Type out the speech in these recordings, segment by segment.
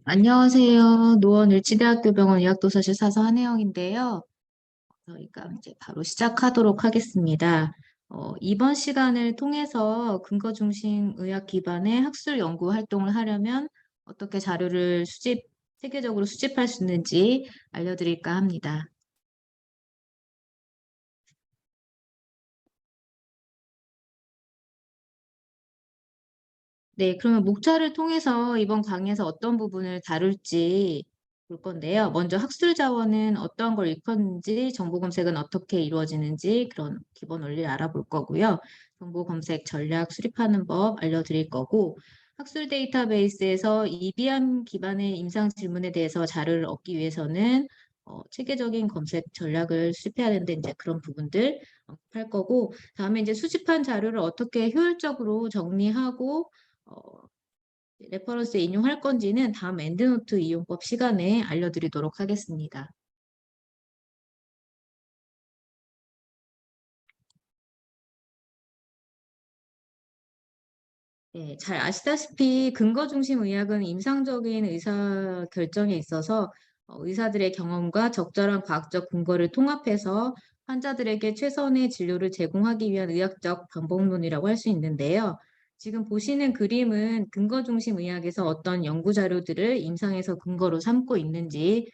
안녕하세요. 노원을지대학교 병원 의학도서실 사서 한혜영인데요. 저희가 이제 바로 시작하도록 하겠습니다. 이번 시간을 통해서 근거 중심 의학 기반의 학술 연구 활동을 하려면 어떻게 자료를 체계적으로 수집할 수 있는지 알려드릴까 합니다. 네, 그러면 목차를 통해서 이번 강의에서 어떤 부분을 다룰지 볼 건데요. 먼저 학술 자원은 어떤 걸 일컫는지, 정보 검색은 어떻게 이루어지는지 그런 기본 원리를 알아볼 거고요. 정보 검색 전략 수립하는 법 알려드릴 거고, 학술 데이터베이스에서 이비암 기반의 임상 질문에 대해서 자료를 얻기 위해서는 체계적인 검색 전략을 수립해야 되는데 이제 그런 부분들 할 거고, 다음에 이제 수집한 자료를 어떻게 효율적으로 정리하고 어, 레퍼런스에 인용할 건지는 다음 엔드노트 이용법 시간에 알려드리도록 하겠습니다. 네, 잘 아시다시피 근거 중심 의학은 임상적인 의사 결정에 있어서 의사들의 경험과 적절한 과학적 근거를 통합해서 환자들에게 최선의 진료를 제공하기 위한 의학적 방법론이라고 할 수 있는데요. 지금 보시는 그림은 근거 중심 의학에서 어떤 연구 자료들을 임상에서 근거로 삼고 있는지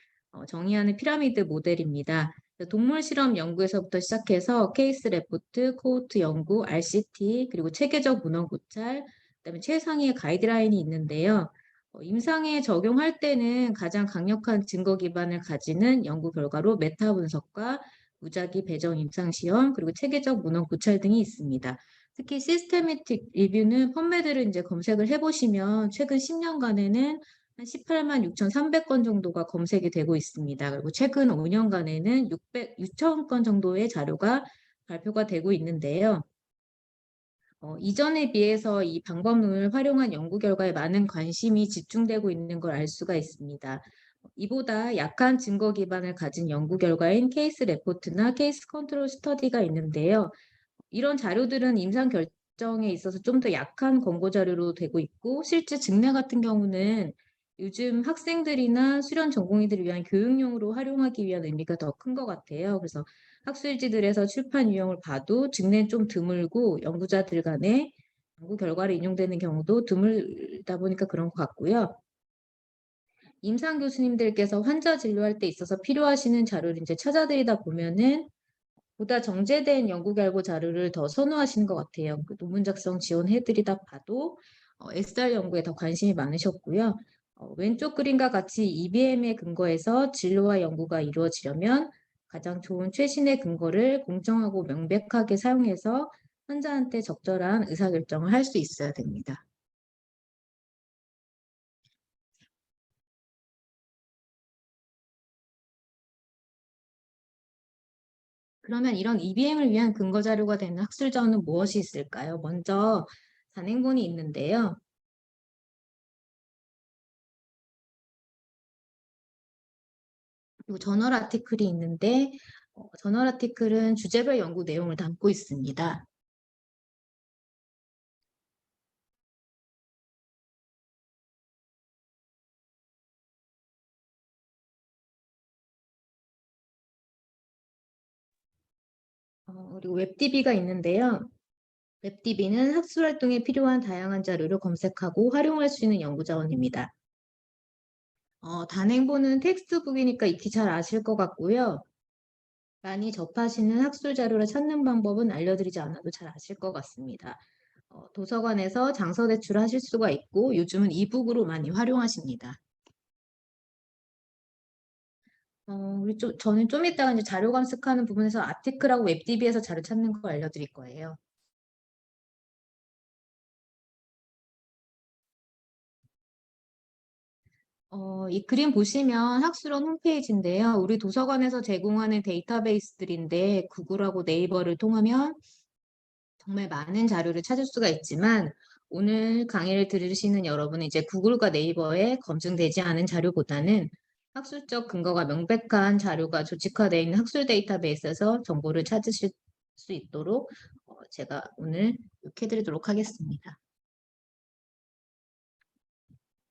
정의하는 피라미드 모델입니다. 동물 실험 연구에서부터 시작해서 케이스 레포트, 코호트 연구, RCT, 그리고 체계적 문헌 고찰, 그다음에 최상위의 가이드라인이 있는데요. 임상에 적용할 때는 가장 강력한 증거 기반을 가지는 연구 결과로 메타 분석과 무작위 배정 임상 시험 그리고 체계적 문헌 고찰 등이 있습니다. 특히 시스테매틱 리뷰는 펀메드를 이제 검색을 해보시면 최근 10년간에는 한 18만 6,300건 정도가 검색이 되고 있습니다. 그리고 최근 5년간에는 6천 건 정도의 자료가 발표가 되고 있는데요. 이전에 비해서 이 방법론을 활용한 연구 결과에 많은 관심이 집중되고 있는 걸 알 수가 있습니다. 이보다 약한 증거 기반을 가진 연구 결과인 케이스 레포트나 케이스 컨트롤 스터디가 있는데요. 이런 자료들은 임상 결정에 있어서 좀 더 약한 권고 자료로 되고 있고 실제 증례 같은 경우는 요즘 학생들이나 수련 전공의들을 위한 교육용으로 활용하기 위한 의미가 더 큰 것 같아요. 그래서 학술지들에서 출판 유형을 봐도 증례는 좀 드물고 연구자들 간의 연구 결과를 인용되는 경우도 드물다 보니까 그런 것 같고요. 임상 교수님들께서 환자 진료할 때 있어서 필요하시는 자료를 이제 찾아드리다 보면은 보다 정제된 연구 결과 자료를 더 선호하시는 것 같아요. 그 논문 작성 지원해드리다 봐도 SR 연구에 더 관심이 많으셨고요. 왼쪽 그림과 같이 EBM에 근거해서 진료와 연구가 이루어지려면 가장 좋은 최신의 근거를 공정하고 명백하게 사용해서 환자한테 적절한 의사결정을 할 수 있어야 됩니다. 그러면 이런 EBM을 위한 근거 자료가 되는 학술 자원은 무엇이 있을까요? 먼저 단행본이 있는데요. 그리고 저널 아티클이 있는데 저널 아티클은 주제별 연구 내용을 담고 있습니다. 그리고 웹DB가 있는데요. 웹DB는 학술 활동에 필요한 다양한 자료를 검색하고 활용할 수 있는 연구 자원입니다. 단행본은 텍스트북이니까 익히 잘 아실 것 같고요. 많이 접하시는 학술 자료를 찾는 방법은 알려드리지 않아도 잘 아실 것 같습니다. 도서관에서 장서 대출하실 수가 있고 요즘은 이북으로 많이 활용하십니다. 저는 좀 이따가 이제 자료 검색하는 부분에서 아티클하고 웹DB에서 자료 찾는 거 알려드릴 거예요. 이 그림 보시면 학술원 홈페이지인데요. 우리 도서관에서 제공하는 데이터베이스들인데 구글하고 네이버를 통하면 정말 많은 자료를 찾을 수가 있지만 오늘 강의를 들으시는 여러분은 이제 구글과 네이버에 검증되지 않은 자료보다는 학술적 근거가 명백한 자료가 조직화되어 있는 학술 데이터베이스에서 정보를 찾으실 수 있도록 제가 오늘 이렇게 해드리도록 하겠습니다.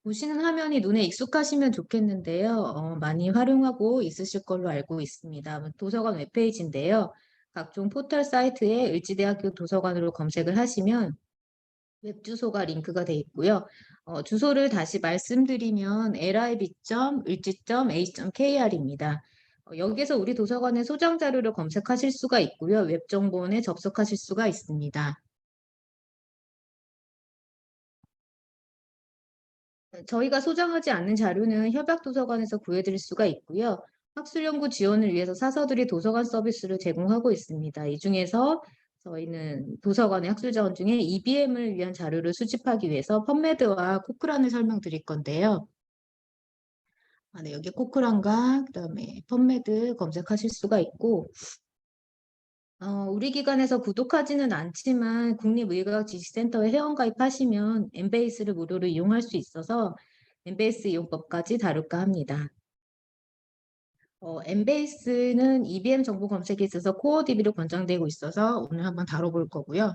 보시는 화면이 눈에 익숙하시면 좋겠는데요. 많이 활용하고 있으실 걸로 알고 있습니다. 도서관 웹페이지인데요. 각종 포털 사이트에 을지대학교 도서관으로 검색을 하시면 웹 주소가 링크가 돼 있고요. 주소를 다시 말씀드리면 lib.을지.ac.kr입니다. 여기서 우리 도서관의 소장 자료를 검색하실 수가 있고요. 웹 정보원에 접속하실 수가 있습니다. 저희가 소장하지 않는 자료는 협약도서관에서 구해드릴 수가 있고요. 학술연구 지원을 위해서 사서들이 도서관 서비스를 제공하고 있습니다. 이 중에서 저희는 도서관의 학술자원 중에 EBM을 위한 자료를 수집하기 위해서 펀메드와 코크란을 설명드릴 건데요. 네, 여기 코크란과 그다음에 펀메드 검색하실 수가 있고, 우리 기관에서 구독하지는 않지만 국립의과학지식센터에 회원가입하시면 엠베이스를 무료로 이용할 수 있어서 엠베이스 이용법까지 다룰까 합니다. 엠베이스는 EBM 정보 검색에 있어서 코어 DB로 권장되고 있어서 오늘 한번 다뤄볼 거고요.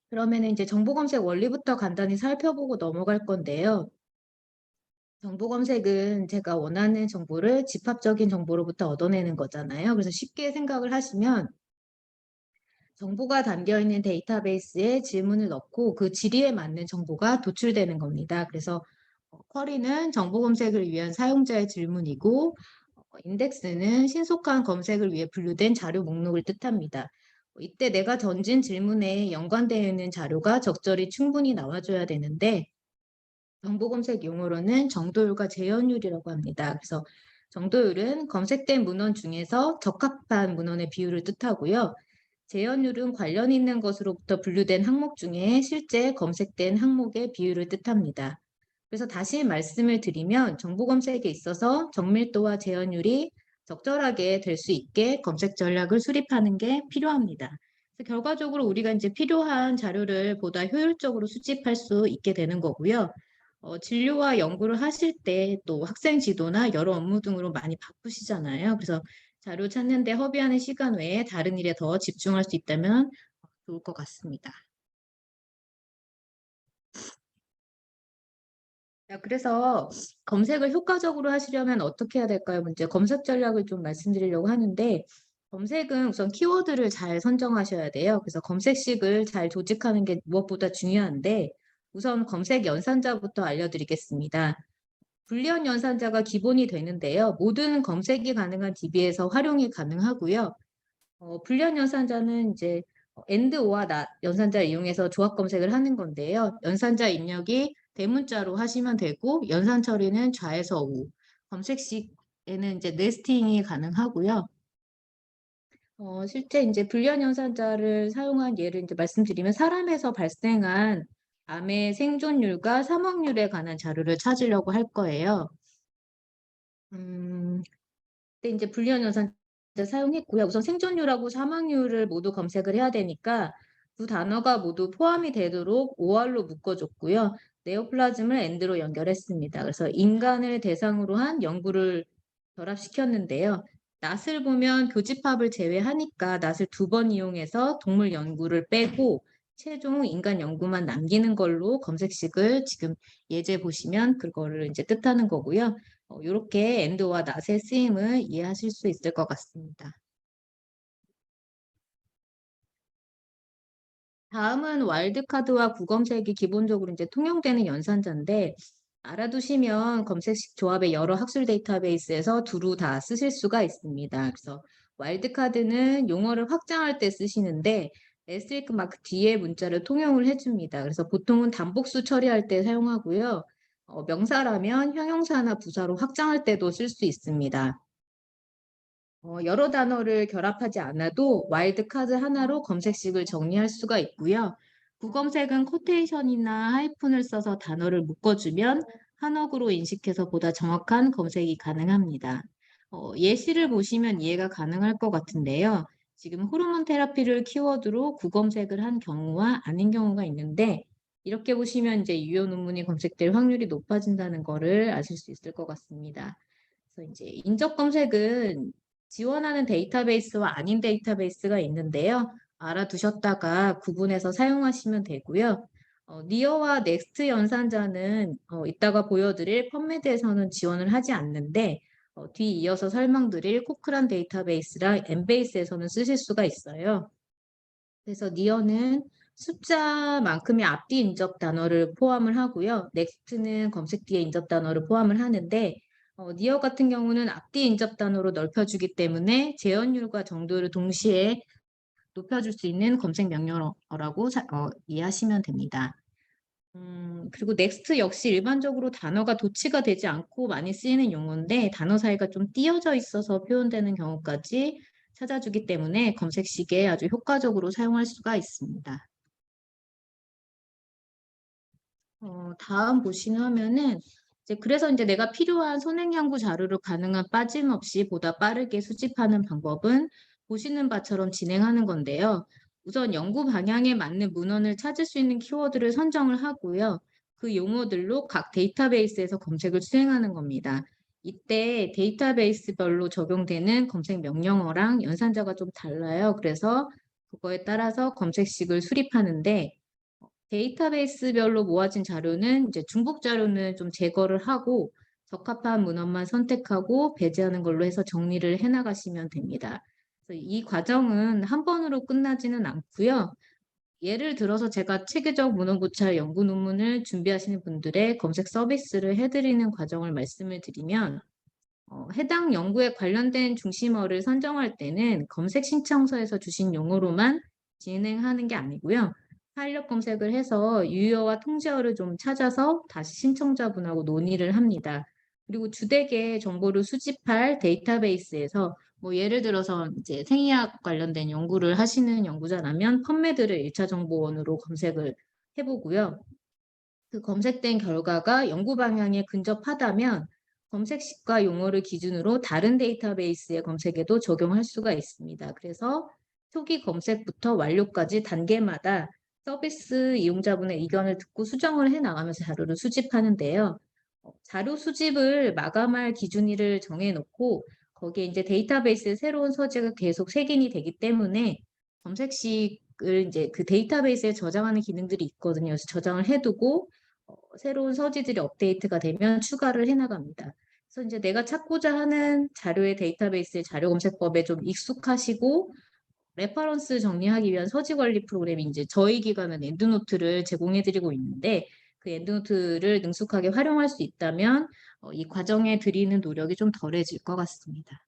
그러면 이제 정보 검색 원리부터 간단히 살펴보고 넘어갈 건데요. 정보 검색은 제가 원하는 정보를 집합적인 정보로부터 얻어내는 거잖아요. 그래서 쉽게 생각을 하시면 정보가 담겨 있는 데이터베이스에 질문을 넣고 그 질의에 맞는 정보가 도출되는 겁니다. 그래서 쿼리는 정보 검색을 위한 사용자의 질문이고 인덱스는 신속한 검색을 위해 분류된 자료 목록을 뜻합니다. 이때 내가 던진 질문에 연관되어 있는 자료가 적절히 충분히 나와줘야 되는데 정보 검색 용어로는 정도율과 재현율이라고 합니다. 그래서 정도율은 검색된 문헌 중에서 적합한 문헌의 비율을 뜻하고요. 재현율은 관련 있는 것으로부터 분류된 항목 중에 실제 검색된 항목의 비율을 뜻합니다. 그래서 다시 말씀을 드리면 정보 검색에 있어서 정밀도와 재현율이 적절하게 될 수 있게 검색 전략을 수립하는 게 필요합니다. 그래서 결과적으로 우리가 이제 필요한 자료를 보다 효율적으로 수집할 수 있게 되는 거고요. 진료와 연구를 하실 때 또 학생 지도나 여러 업무 등으로 많이 바쁘시잖아요. 그래서 자료 찾는 데 허비하는 시간 외에 다른 일에 더 집중할 수 있다면 좋을 것 같습니다. 자, 그래서 검색을 효과적으로 하시려면 어떻게 해야 될까요? 이제 검색 전략을 좀 말씀드리려고 하는데 검색은 우선 키워드를 잘 선정하셔야 돼요. 그래서 검색식을 잘 조직하는 게 무엇보다 중요한데 우선 검색 연산자부터 알려드리겠습니다. 불리언 연산자가 기본이 되는데요. 모든 검색이 가능한 DB에서 활용이 가능하고요. 불리언 연산자는 이제 AND/OR NOT 연산자를 이용해서 조합 검색을 하는 건데요. 연산자 입력이 대문자로 하시면 되고 연산 처리는 좌에서 우. 검색식에는 이제 네스팅이 가능하고요. 실제 이제 불리언 연산자를 사용한 예를 이제 말씀드리면 사람에서 발생한 암의 생존율과 사망률에 관한 자료를 찾으려고 할 거예요. 근데 이제 불리언 연산자 사용했고요. 우선 생존율하고 사망률을 모두 검색을 해야 되니까 두 단어가 모두 포함이 되도록 OR로 묶어줬고요. 네오플라즘을 AND로 연결했습니다. 그래서 인간을 대상으로 한 연구를 결합시켰는데요. 낫을 보면 교집합을 제외하니까 낫을 두 번 이용해서 동물 연구를 빼고 최종 인간 연구만 남기는 걸로 검색식을 지금 예제 보시면 그거를 이제 뜻하는 거고요. 이렇게 엔드와 낫의 쓰임을 이해하실 수 있을 것 같습니다. 다음은 와일드카드와 구검색이 기본적으로 이제 통용되는 연산자인데 알아두시면 검색식 조합의 여러 학술 데이터베이스에서 두루 다 쓰실 수가 있습니다. 그래서 와일드카드는 용어를 확장할 때 쓰시는데 에스테리크 마크 뒤에 문자를 통용을 해줍니다. 그래서 보통은 단복수 처리할 때 사용하고요. 명사라면 형용사나 부사로 확장할 때도 쓸 수 있습니다. 여러 단어를 결합하지 않아도 와일드 카드 하나로 검색식을 정리할 수가 있고요. 구검색은 코테이션이나 하이픈을 써서 단어를 묶어주면 한어구로 인식해서 보다 정확한 검색이 가능합니다. 예시를 보시면 이해가 가능할 것 같은데요. 지금 호르몬 테라피를 키워드로 구검색을 한 경우와 아닌 경우가 있는데 이렇게 보시면 이제 유효 논문이 검색될 확률이 높아진다는 거를 아실 수 있을 것 같습니다. 그래서 이제 인적 검색은 지원하는 데이터베이스와 아닌 데이터베이스가 있는데요. 알아두셨다가 구분해서 사용하시면 되고요. 니어와 넥스트 연산자는 이따가 보여드릴 펀메드에서는 지원을 하지 않는데 뒤이어서 설명드릴 코크란 데이터베이스랑 엠베이스에서는 쓰실 수가 있어요. 그래서 니어는 숫자만큼의 앞뒤 인접 단어를 포함을 하고요. 넥스트는 검색 뒤에 인접 단어를 포함을 하는데 니어 같은 경우는 앞뒤 인접 단어로 넓혀주기 때문에 재현율과 정도를 동시에 높여줄 수 있는 검색 명령어라고 이해하시면 됩니다. 그리고 넥스트 역시 일반적으로 단어가 도치가 되지 않고 많이 쓰이는 용어인데 단어 사이가 좀 띄어져 있어서 표현되는 경우까지 찾아주기 때문에 검색식에 아주 효과적으로 사용할 수가 있습니다. 다음 보시면은 그래서 이제 내가 필요한 선행 연구 자료를 가능한 빠짐없이 보다 빠르게 수집하는 방법은 보시는 바처럼 진행하는 건데요. 우선 연구 방향에 맞는 문헌을 찾을 수 있는 키워드를 선정을 하고요. 그 용어들로 각 데이터베이스에서 검색을 수행하는 겁니다. 이때 데이터베이스별로 적용되는 검색 명령어랑 연산자가 좀 달라요. 그래서 그거에 따라서 검색식을 수립하는데 데이터베이스별로 모아진 자료는 이제 중복 자료는 좀 제거를 하고 적합한 문헌만 선택하고 배제하는 걸로 해서 정리를 해나가시면 됩니다. 그래서 이 과정은 한 번으로 끝나지는 않고요. 예를 들어서 제가 체계적 문헌 고찰 연구 논문을 준비하시는 분들의 검색 서비스를 해드리는 과정을 말씀을 드리면 해당 연구에 관련된 중심어를 선정할 때는 검색 신청서에서 주신 용어로만 진행하는 게 아니고요. 파일럿 검색을 해서 유효와 통제어를 좀 찾아서 다시 신청자분하고 논의를 합니다. 그리고 주되게 정보를 수집할 데이터베이스에서 뭐 예를 들어서 이제 생의학 관련된 연구를 하시는 연구자라면 펀메드를 1차 정보원으로 검색을 해보고요. 그 검색된 결과가 연구 방향에 근접하다면 검색식과 용어를 기준으로 다른 데이터베이스의 검색에도 적용할 수가 있습니다. 그래서 초기 검색부터 완료까지 단계마다 서비스 이용자분의 의견을 듣고 수정을 해 나가면서 자료를 수집하는데요. 자료 수집을 마감할 기준일을 정해놓고 거기에 이제 데이터베이스에 새로운 서재가 계속 색인이 되기 때문에 검색식을 이제 그 데이터베이스에 저장하는 기능들이 있거든요. 그래서 저장을 해두고 새로운 서지들이 업데이트가 되면 추가를 해나갑니다. 그래서 이제 내가 찾고자 하는 자료의 데이터베이스의 자료 검색법에 좀 익숙하시고 레퍼런스 정리하기 위한 서지 관리 프로그램이 이제 저희 기관은 엔드노트를 제공해드리고 있는데 그 엔드노트를 능숙하게 활용할 수 있다면 이 과정에 들이는 노력이 좀 덜해질 것 같습니다.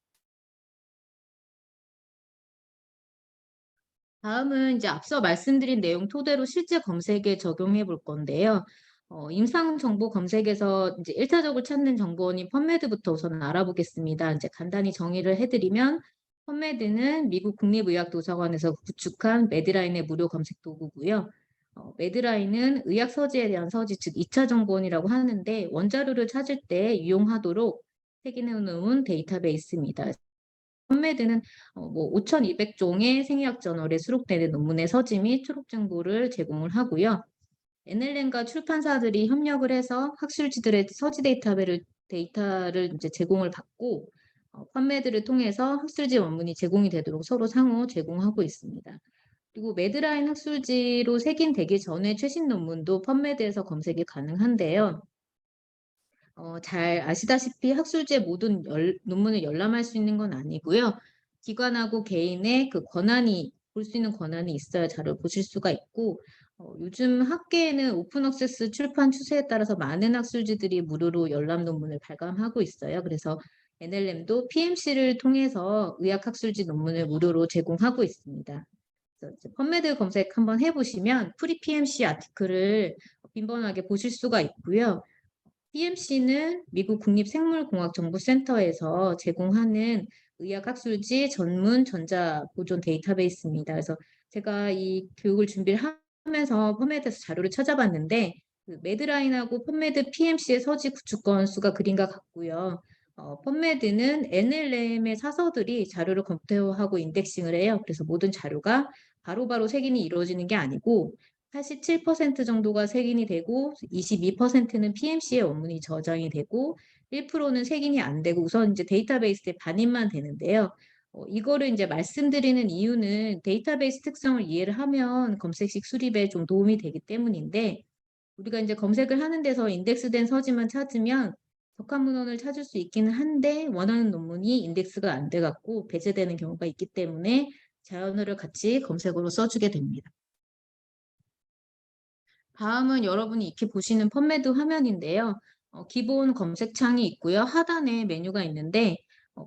다음은 이제 앞서 말씀드린 내용 토대로 실제 검색에 적용해 볼 건데요. 임상 정보 검색에서 이제 1차적으로 찾는 정보원인 펀메드부터 우선 알아보겠습니다. 이제 간단히 정의를 해드리면 펀메드는 미국 국립의학도서관에서 구축한 매드라인의 무료 검색 도구고요. 매드라인은 의학 서지에 대한 서지, 즉 2차 정보원이라고 하는데 원자료를 찾을 때 유용하도록 책임해 놓은 데이터베이스입니다. 펀메드는 뭐 5,200종의 생의학 저널에 수록되는 논문의 서지 및 초록 정보를 제공을 하고요. NLM과 출판사들이 협력을 해서 학술지들의 서지 데이터를 이제 제공을 받고 펀메드를 통해서 학술지 원문이 제공이 되도록 서로 상호 제공하고 있습니다. 그리고 매드라인 학술지로 색인되기 전에 최신 논문도 펀메드에서 검색이 가능한데요. 잘 아시다시피 학술지의 모든 논문을 열람할 수 있는 건 아니고요. 기관하고 개인의 그 권한이 볼 수 있는 권한이 있어야 자료를 보실 수가 있고 요즘 학계에는 오픈 액세스 출판 추세에 따라서 많은 학술지들이 무료로 열람 논문을 발간하고 있어요. 그래서 NLM도 PMC를 통해서 의학학술지 논문을 무료로 제공하고 있습니다. 그래서 펀메드 검색 한번 해보시면 프리 PMC 아티클을 빈번하게 보실 수가 있고요. PMC는 미국 국립생물공학정보센터에서 제공하는 의학학술지 전문 전자보존 데이터베이스입니다. 그래서 제가 이 교육을 준비를 하면서 펀메드에서 자료를 찾아봤는데 그 매드라인하고 펀메드 PMC의 서지 구축 건수가 그림과 같고요. 펀메드는 NLM의 사서들이 자료를 검토하고 인덱싱을 해요. 그래서 모든 자료가 바로바로 색인이 이루어지는 게 아니고 87% 정도가 색인이 되고 22%는 PMC의 원문이 저장이 되고 1%는 색인이 안 되고 우선 이제 데이터베이스의 반입만 되는데요. 이거를 이제 말씀드리는 이유는 데이터베이스 특성을 이해를 하면 검색식 수립에 좀 도움이 되기 때문인데 우리가 이제 검색을 하는 데서 인덱스된 서지만 찾으면 적합 문헌을 찾을 수 있기는 한데 원하는 논문이 인덱스가 안 돼 갖고 배제되는 경우가 있기 때문에 자연어를 같이 검색어로 써주게 됩니다. 다음은 여러분이 익히 보시는 펀매드 화면인데요. 기본 검색창이 있고요. 하단에 메뉴가 있는데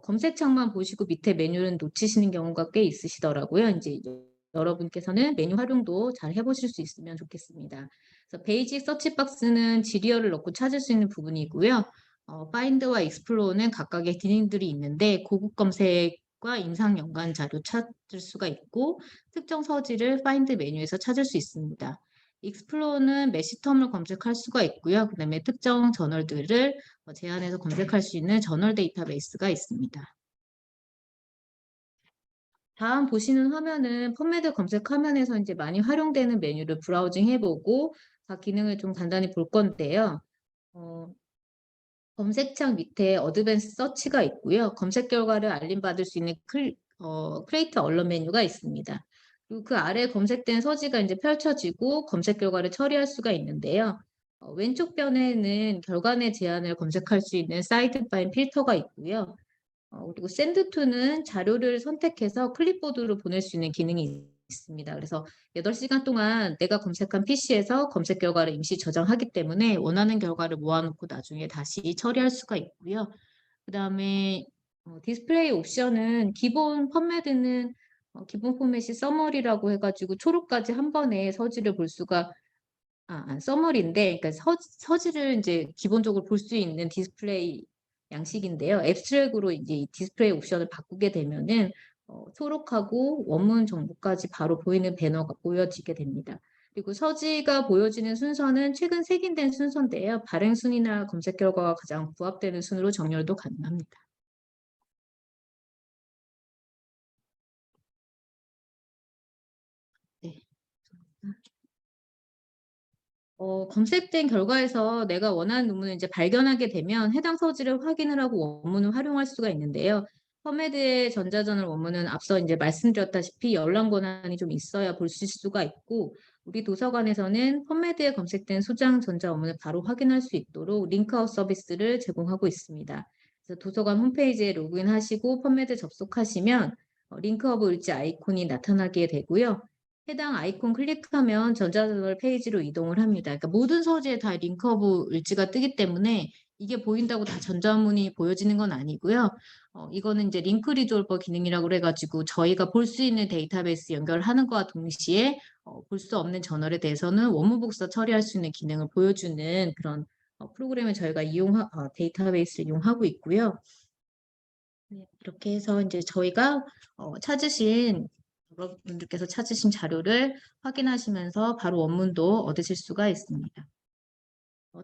검색창만 보시고 밑에 메뉴는 놓치시는 경우가 꽤 있으시더라고요. 이제 여러분께서는 메뉴 활용도 잘 해보실 수 있으면 좋겠습니다. 그래서 베이직 서치 박스는 지리어를 넣고 찾을 수 있는 부분이고요. 파인드와 익스플로어는 각각의 기능들이 있는데 고급 검색과 임상 연관 자료 찾을 수가 있고 특정 서지를 파인드 메뉴에서 찾을 수 있습니다. 익스플로어는 매시텀을 검색할 수가 있고요. 그다음에 특정 저널들을 제한해서 검색할 수 있는 저널 데이터베이스가 있습니다. 다음 보시는 화면은 펀매드 검색 화면에서 이제 많이 활용되는 메뉴를 브라우징 해보고 각 기능을 좀 간단히 볼 건데요. 어, 검색창 밑에 어드밴스 서치가 있고요. 검색 결과를 알림받을 수 있는 크리에이트 얼런 메뉴가 있습니다. 그리고 그 아래 검색된 서지가 이제 펼쳐지고 검색 결과를 처리할 수가 있는데요. 왼쪽 변에는 결과내 제한을 검색할 수 있는 사이드바인 필터가 있고요. 그리고 샌드투는 자료를 선택해서 클립보드로 보낼 수 있는 기능이 있습니다. 그래서 8시간 동안 내가 검색한 PC에서 검색 결과를 임시 저장하기 때문에 원하는 결과를 모아놓고 나중에 다시 처리할 수가 있고요. 그 다음에 디스플레이 옵션은 기본 펀매드는 기본 포맷이 서머리라고 해가지고 초록까지 한 번에 서지를 볼 수가 서머리인데, 그러니까 서지를 이제 기본적으로 볼 수 있는 디스플레이 양식인데요. 앱스트랙으로 이제 이 디스플레이 옵션을 바꾸게 되면은 초록하고 원문 정보까지 바로 보이는 배너가 보여지게 됩니다. 그리고 서지가 보여지는 순서는 최근 색인된 순서인데요. 발행 순위나 검색 결과가 가장 부합되는 순으로 정렬도 가능합니다. 네. 검색된 결과에서 내가 원하는 논문을 이제 발견하게 되면 해당 서지를 확인을 하고 원문을 활용할 수가 있는데요. 펌메드의 전자저널 원문은 앞서 이제 말씀드렸다시피 열람 권한이 좀 있어야 볼 수가 있고, 우리 도서관에서는 펌메드에 검색된 소장 전자 원문을 바로 확인할 수 있도록 링크아웃 서비스를 제공하고 있습니다. 그래서 도서관 홈페이지에 로그인하시고 펌메드 접속하시면 링크허브 을지 아이콘이 나타나게 되고요. 해당 아이콘 클릭하면 전자저널 페이지로 이동을 합니다. 그러니까 모든 서재에 다 링크허브 을지가 뜨기 때문에 이게 보인다고 다 전자문이 보여지는 건 아니고요. 이거는 이제 링크 리졸버 기능이라고 그래가지고 저희가 볼 수 있는 데이터베이스 연결하는 것과 동시에 볼 수 없는 저널에 대해서는 원문 복사 처리할 수 있는 기능을 보여주는 그런 프로그램을 저희가 데이터베이스를 이용하고 있고요. 네, 이렇게 해서 이제 저희가 찾으신 여러분들께서 찾으신 자료를 확인하시면서 바로 원문도 얻으실 수가 있습니다.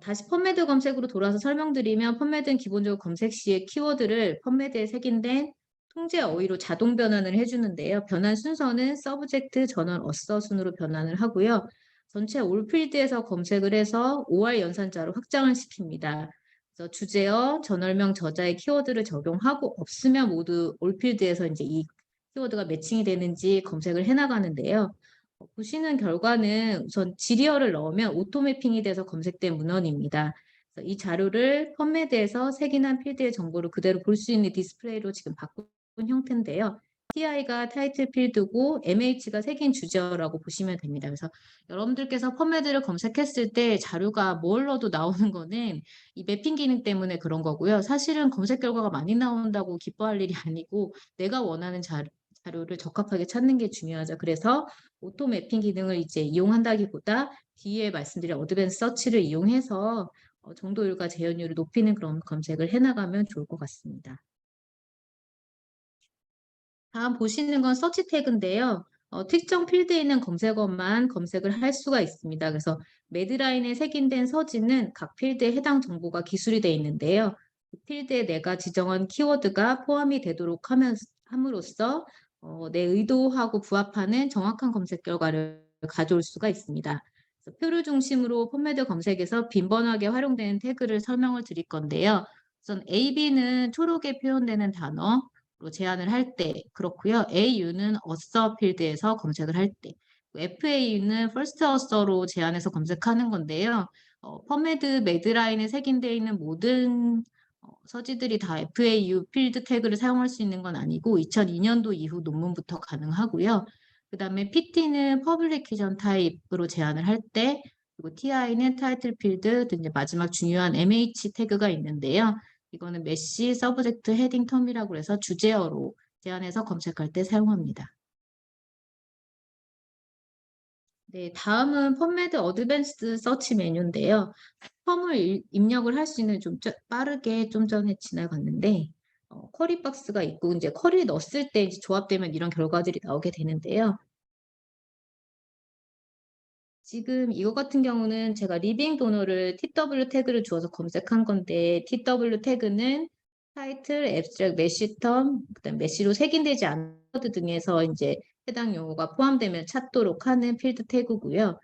다시 펀매드 검색으로 돌아서 설명드리면 펀매드는 기본적으로 검색 시에 키워드를 펀매드에 색인된 통제 어휘로 자동 변환을 해주는데요. 변환 순서는 서브젝트, 전원, 어서 순으로 변환을 하고요. 전체 올 필드에서 검색을 해서 OR 연산자로 확장을 시킵니다. 그래서 주제어, 저널명, 저자의 키워드를 적용하고 없으면 모두 올 필드에서 이제 이 키워드가 매칭이 되는지 검색을 해나가는데요. 보시는 결과는 우선 지리어를 넣으면 오토매핑이 돼서 검색된 문헌입니다. 그래서 이 자료를 펀매드에서 색인한 필드의 정보를 그대로 볼 수 있는 디스플레이로 지금 바꾼 형태인데요. TI가 타이틀 필드고 MH가 색인 주제어라고 보시면 됩니다. 그래서 여러분들께서 펀매드를 검색했을 때 자료가 뭘 넣어도 나오는 거는 이 매핑 기능 때문에 그런 거고요. 사실은 검색 결과가 많이 나온다고 기뻐할 일이 아니고 내가 원하는 자료를 적합하게 찾는 게 중요하죠. 그래서 오토 매핑 기능을 이제 이용한다기보다 뒤에 말씀드린 어드밴스 서치를 이용해서 정도율과 재현율을 높이는 그런 검색을 해나가면 좋을 것 같습니다. 다음 보시는 건 서치 태그인데요. 특정 필드에 있는 검색어만 검색을 할 수가 있습니다. 그래서 매드라인에 색인된 서지는 각 필드에 해당 정보가 기술이 되어 있는데요. 그 필드에 내가 지정한 키워드가 포함이 되도록 함으로써 내 의도하고 부합하는 정확한 검색 결과를 가져올 수가 있습니다. 그래서 표를 중심으로 폼매드 검색에서 빈번하게 활용되는 태그를 설명을 드릴 건데요. 우선 AB는 초록에 표현되는 단어, 제한을 할 때 그렇고요. AU는 어서 필드에서 검색을 할 때. FA는 First Author로 제한해서 검색하는 건데요. 펌메드 매드라인에 색인되어 있는 모든 서지들이 다 FAU 필드 태그를 사용할 수 있는 건 아니고 2002년도 이후 논문부터 가능하고요. 그 다음에 PT는 퍼블리케이션 타입으로 제한을 할 때, 그리고 TI는 타이틀 필드, 이제 마지막 중요한 MH 태그가 있는데요. 이거는 메시 서브젝트 헤딩 텀이라고 해서 주제어로 제한해서 검색할 때 사용합니다. 네, 다음은 펌메드 어드밴스드 서치 메뉴인데요. 펌을 입력을 할 수 있는 좀 빠르게 좀 전에 지나갔는데 쿼리 박스가 있고 이제 쿼리 넣었을 때 이제 조합되면 이런 결과들이 나오게 되는데요. 지금 이거 같은 경우는 제가 리빙 도너를 TW 태그를 주어서 검색한 건데 TW 태그는 타이틀, 앱스트랙, 메시텀, 그다음 메시로 색인되지 않은 코드 등에서 이제 해당 용어가 포함되면 찾도록 하는 필드 태그고요.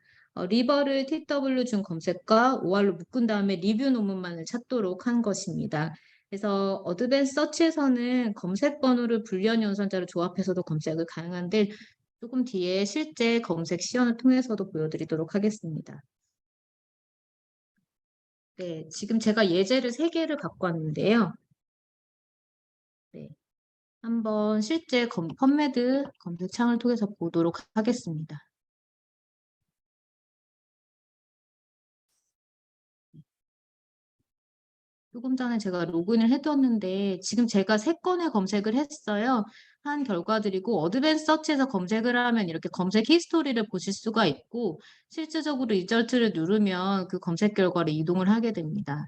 리버를 TW 준 검색과 OR로 묶은 다음에 리뷰 논문만을 찾도록 한 것입니다. 그래서 어드밴스 서치에서는 검색 번호를 불리한 연산자로 조합해서도 검색을 가능한데 조금 뒤에 실제 검색 시연을 통해서도 보여드리도록 하겠습니다. 네, 지금 제가 예제를 3개를 갖고 왔는데요. 네, 한번 실제 펌메드 검색창을 통해서 보도록 하겠습니다. 조금 전에 제가 로그인을 해두었는데 지금 제가 3건의 검색을 했어요. 한 결과들이고 어드밴스 서치에서 검색을 하면 이렇게 검색 히스토리를 보실 수가 있고 실질적으로 리절트를 누르면 그 검색 결과를 이동을 하게 됩니다.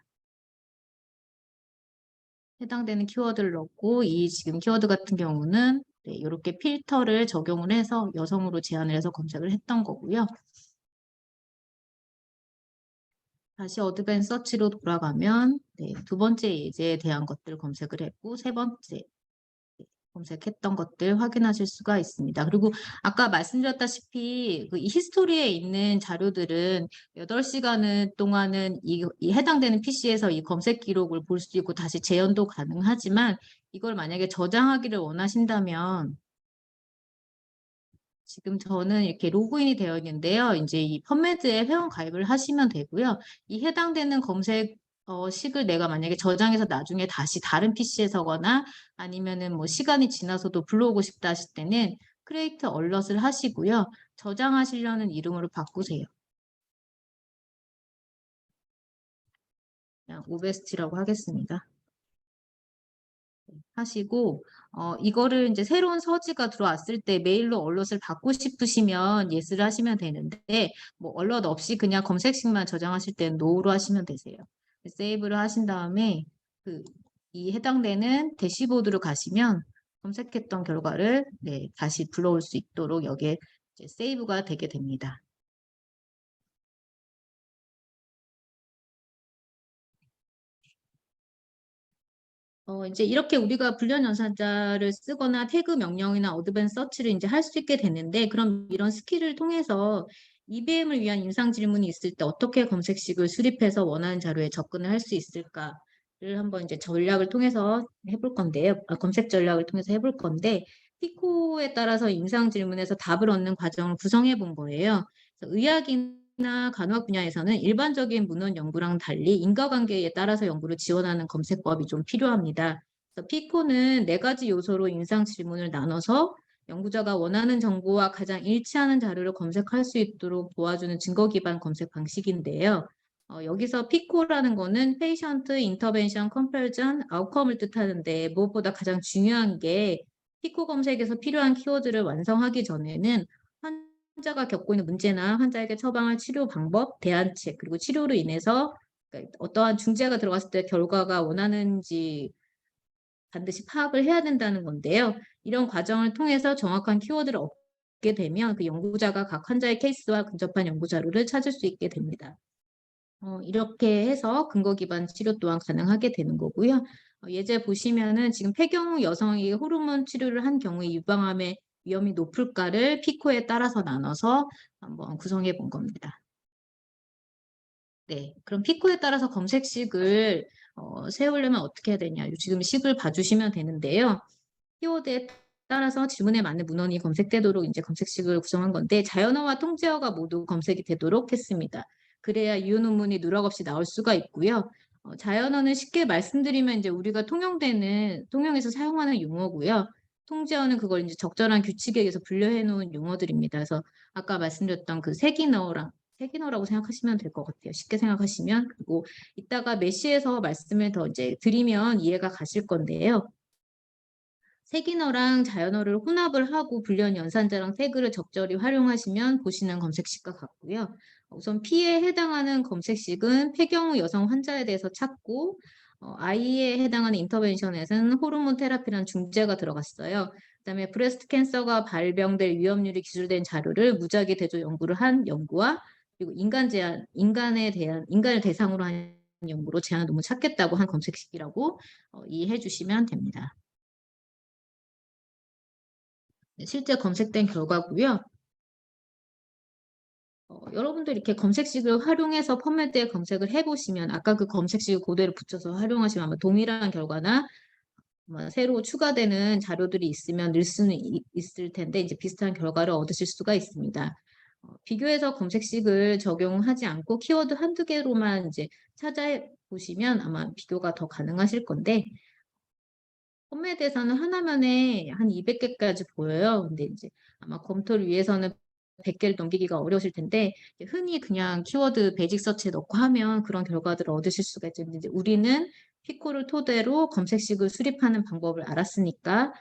해당되는 키워드를 넣고 이 지금 키워드 같은 경우는 네, 이렇게 필터를 적용을 해서 여성으로 제한을 해서 검색을 했던 거고요. 다시 어드밴스 서치로 돌아가면 네, 2번째 예제에 대한 것들 검색을 했고 3번째 검색했던 것들 확인하실 수가 있습니다. 그리고 아까 말씀드렸다시피 이 히스토리에 있는 자료들은 8시간 동안은 이 해당되는 PC에서 이 검색 기록을 볼 수 있고 다시 재현도 가능하지만 이걸 만약에 저장하기를 원하신다면 지금 저는 이렇게 로그인이 되어 있는데요. 이제 이 펌메드에 회원 가입을 하시면 되고요. 이 해당되는 검색 식을 내가 만약에 저장해서 나중에 다시 다른 PC에서거나 아니면은 뭐 시간이 지나서도 불러오고 싶다 하실 때는 크리에이트 얼럿을 하시고요. 저장하시려는 이름으로 바꾸세요. 그냥 오베스티라고 하겠습니다. 하시고 이거를 이제 새로운 서지가 들어왔을 때 메일로 얼럿을 받고 싶으시면 예스를 하시면 되는데 뭐 얼럿 없이 그냥 검색식만 저장하실 때는 노로 하시면 되세요. 세이브를 하신 다음에 이 해당되는 대시보드로 가시면 검색했던 결과를 네, 다시 불러올 수 있도록 여기에 이제 세이브가 되게 됩니다. 이제 이렇게 우리가 불리한 연산자를 쓰거나 태그 명령이나 어드밴스 서치를 이제 할 수 있게 됐는데, 그럼 이런 스킬을 통해서 EBM을 위한 임상 질문이 있을 때 어떻게 검색식을 수립해서 원하는 자료에 접근을 할 수 있을까를 한번 이제 전략을 통해서 해볼 건데요. 검색 전략을 통해서 해볼 건데, 피코에 따라서 임상 질문에서 답을 얻는 과정을 구성해 본 거예요. 그래서 의학이나 간호학 분야에서는 일반적인 문헌 연구랑 달리 인과관계에 따라서 연구를 지원하는 검색법이 좀 필요합니다. 그래서 피코는 4가지 요소로 임상 질문을 나눠서 연구자가 원하는 정보와 가장 일치하는 자료를 검색할 수 있도록 도와주는 증거 기반 검색 방식인데요. 여기서 피코라는 거는 Patient Intervention Comparison Outcome을 뜻하는데 무엇보다 가장 중요한 게 피코 검색에서 필요한 키워드를 완성하기 전에는 환자가 겪고 있는 문제나 환자에게 처방할 치료 방법, 대안책, 그리고 치료로 인해서 그러니까 어떠한 중재가 들어갔을 때 결과가 원하는지 반드시 파악을 해야 된다는 건데요. 이런 과정을 통해서 정확한 키워드를 얻게 되면 그 연구자가 각 환자의 케이스와 근접한 연구 자료를 찾을 수 있게 됩니다. 이렇게 해서 근거 기반 치료 또한 가능하게 되는 거고요. 예제 보시면은 지금 폐경 여성이 호르몬 치료를 한 경우에 유방암의 위험이 높을까를 피코에 따라서 나눠서 한번 구성해 본 겁니다. 네, 그럼 피코에 따라서 검색식을 세우려면 어떻게 해야 되냐? 지금 식을 봐주시면 되는데요. 키워드에 따라서 지문에 맞는 문헌이 검색되도록 이제 검색식을 구성한 건데 자연어와 통제어가 모두 검색이 되도록 했습니다. 그래야 유효 논문이 누락 없이 나올 수가 있고요. 자연어는 쉽게 말씀드리면 이제 우리가 통용에서 사용하는 용어고요. 통제어는 그걸 이제 적절한 규칙에 의해서 분류해 놓은 용어들입니다. 그래서 아까 말씀드렸던 그 세기너라고 생각하시면 될 것 같아요. 쉽게 생각하시면. 그리고 이따가 메시에서 말씀을 더 이제 드리면 이해가 가실 건데요. 세기너랑 자연어를 혼합을 하고 불리한 연산자랑 태그를 적절히 활용하시면 보시는 검색식과 같고요. 우선 P에 해당하는 검색식은 폐경후 여성 환자에 대해서 찾고 I에 해당하는 인터벤션에서는 호르몬 테라피라는 중재가 들어갔어요. 그다음에 브레스트 캔서가 발병될 위험률이 기술된 자료를 무작위 대조 연구를 한 연구와 그리고 인간을 대상으로 한 연구로 제안을 너무 찾겠다고 한 검색식이라고 이해해 주시면 됩니다. 실제 검색된 결과고요. 여러분들 이렇게 검색식을 활용해서 펌메드에 검색을 해보시면 아까 그 검색식을 그대로 붙여서 활용하시면 아마 동일한 결과나 아마 새로 추가되는 자료들이 있으면 늘 수는 있을 텐데 이제 비슷한 결과를 얻으실 수가 있습니다. 비교해서 검색식을 적용하지 않고 키워드 한두 개로만 이제 찾아보시면 아마 비교가 더 가능하실 건데 펌메드에서는 하나면에 한 200개까지 보여요. 근데 이제 아마 검토를 위해서는 100개를 넘기기가 어려우실 텐데 흔히 그냥 키워드 베이직 서치에 넣고 하면 그런 결과들을 얻으실 수가 있죠. 근데 이제 우리는 피코를 토대로 검색식을 수립하는 방법을 알았으니까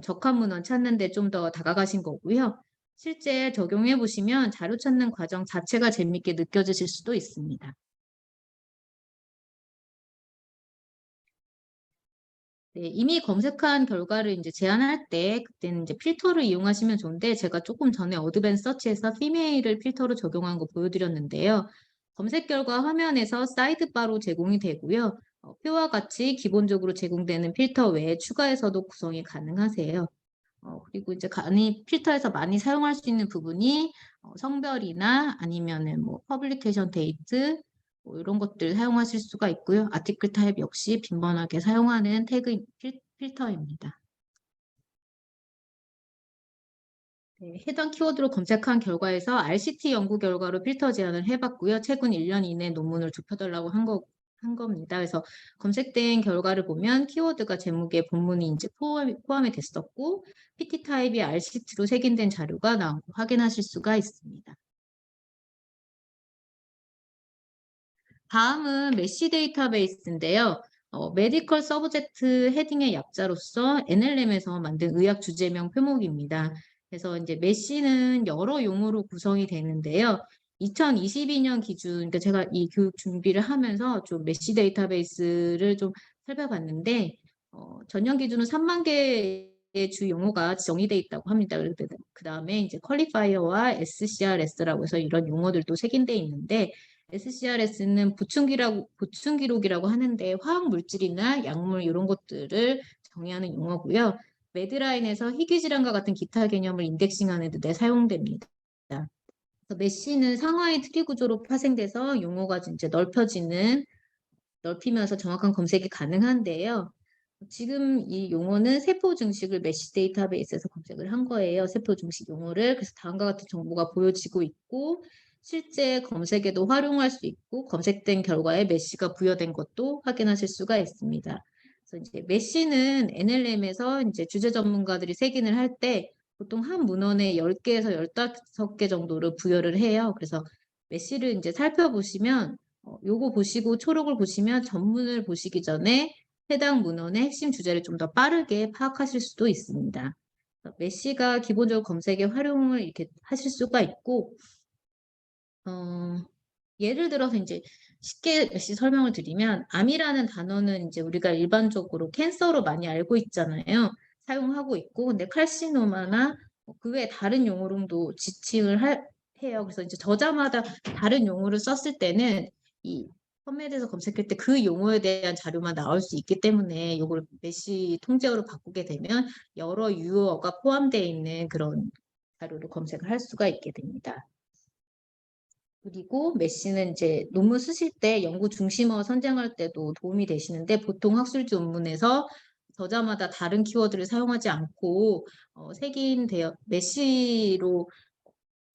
적합 문헌 찾는 데 좀 더 다가가신 거고요. 실제 적용해 보시면 자료 찾는 과정 자체가 재밌게 느껴지실 수도 있습니다. 네, 이미 검색한 결과를 이제 제안할 때 그때는 이제 필터를 이용하시면 좋은데 제가 조금 전에 어드밴스 서치에서 피메일을 필터로 적용한 거 보여드렸는데요. 검색 결과 화면에서 사이드바로 제공이 되고요. 표와 같이 기본적으로 제공되는 필터 외에 추가해서도 구성이 가능하세요. 그리고 이제 필터에서 많이 사용할 수 있는 부분이 성별이나 아니면은 뭐 퍼블리케이션 데이트 뭐 이런 것들 사용하실 수가 있고요. 아티클 타입 역시 빈번하게 사용하는 태그 필터입니다. 네, 해당 키워드로 검색한 결과에서 RCT 연구 결과로 필터 제안을 해봤고요. 최근 1년 이내 논문을 좁혀달라고 한 겁니다. 그래서 검색된 결과를 보면 키워드가 제목에 본문이 이제 포함이 됐었고, PT 타입이 RCT로 색인된 자료가 나온 거 확인하실 수가 있습니다. 다음은 메시 데이터베이스인데요. 메디컬 서브젝트 헤딩의 약자로서 NLM에서 만든 의학 주제명 표목입니다. 그래서 이제 메시는 여러 용어로 구성이 되는데요. 2022년 기준, 그러니까 제가 이 교육 준비를 하면서 좀 메시 데이터베이스를 좀 살펴봤는데, 전년 기준은 3만 개의 주 용어가 정의돼 있다고 합니다. 그 다음에 이제 퀄리파이어와 SCRS라고 해서 이런 용어들도 색인돼 있는데, SCRS는 보충 기록이라고 하는데 화학 물질이나 약물 이런 것들을 정의하는 용어고요. 매드라인에서 희귀 질환과 같은 기타 개념을 인덱싱하는 데 사용됩니다. 그래서 메쉬는 상하의 트리 구조로 파생돼서 용어가 이제 넓히면서 정확한 검색이 가능한데요. 지금 이 용어는 세포 증식을 메시 데이터베이스에서 검색을 한 거예요. 세포 증식 용어를. 그래서 다음과 같은 정보가 보여지고 있고 실제 검색에도 활용할 수 있고 검색된 결과에 메시가 부여된 것도 확인하실 수가 있습니다. 그래서 이제 메시는 NLM에서 이제 주제 전문가들이 색인을 할 때 보통 한 문헌에 10개에서 15개 정도를 부여를 해요. 그래서 메시를 이제 살펴보시면 요거 보시고 초록을 보시면 전문을 보시기 전에 해당 문헌의 핵심 주제를 좀 더 빠르게 파악하실 수도 있습니다. 메시가 기본적으로 검색에 활용을 이렇게 하실 수가 있고, 예를 들어서 이제 쉽게 메시 설명을 드리면, 암이라는 단어는 이제 우리가 일반적으로 캔서로 많이 알고 있잖아요. 사용하고 있고, 근데 칼시노마나 그 외에 다른 용어로도 지칭을 해요. 그래서 이제 저자마다 다른 용어를 썼을 때는 이 펌메드에서 검색할 때 그 용어에 대한 자료만 나올 수 있기 때문에 이걸 메시 통째어로 바꾸게 되면 여러 유어가 포함되어 있는 그런 자료를 검색을 할 수가 있게 됩니다. 그리고 메시는 이제 논문 쓰실 때 연구 중심어 선정할 때도 도움이 되시는데 보통 학술지 논문에서 저자마다 다른 키워드를 사용하지 않고 색인 대여 메시로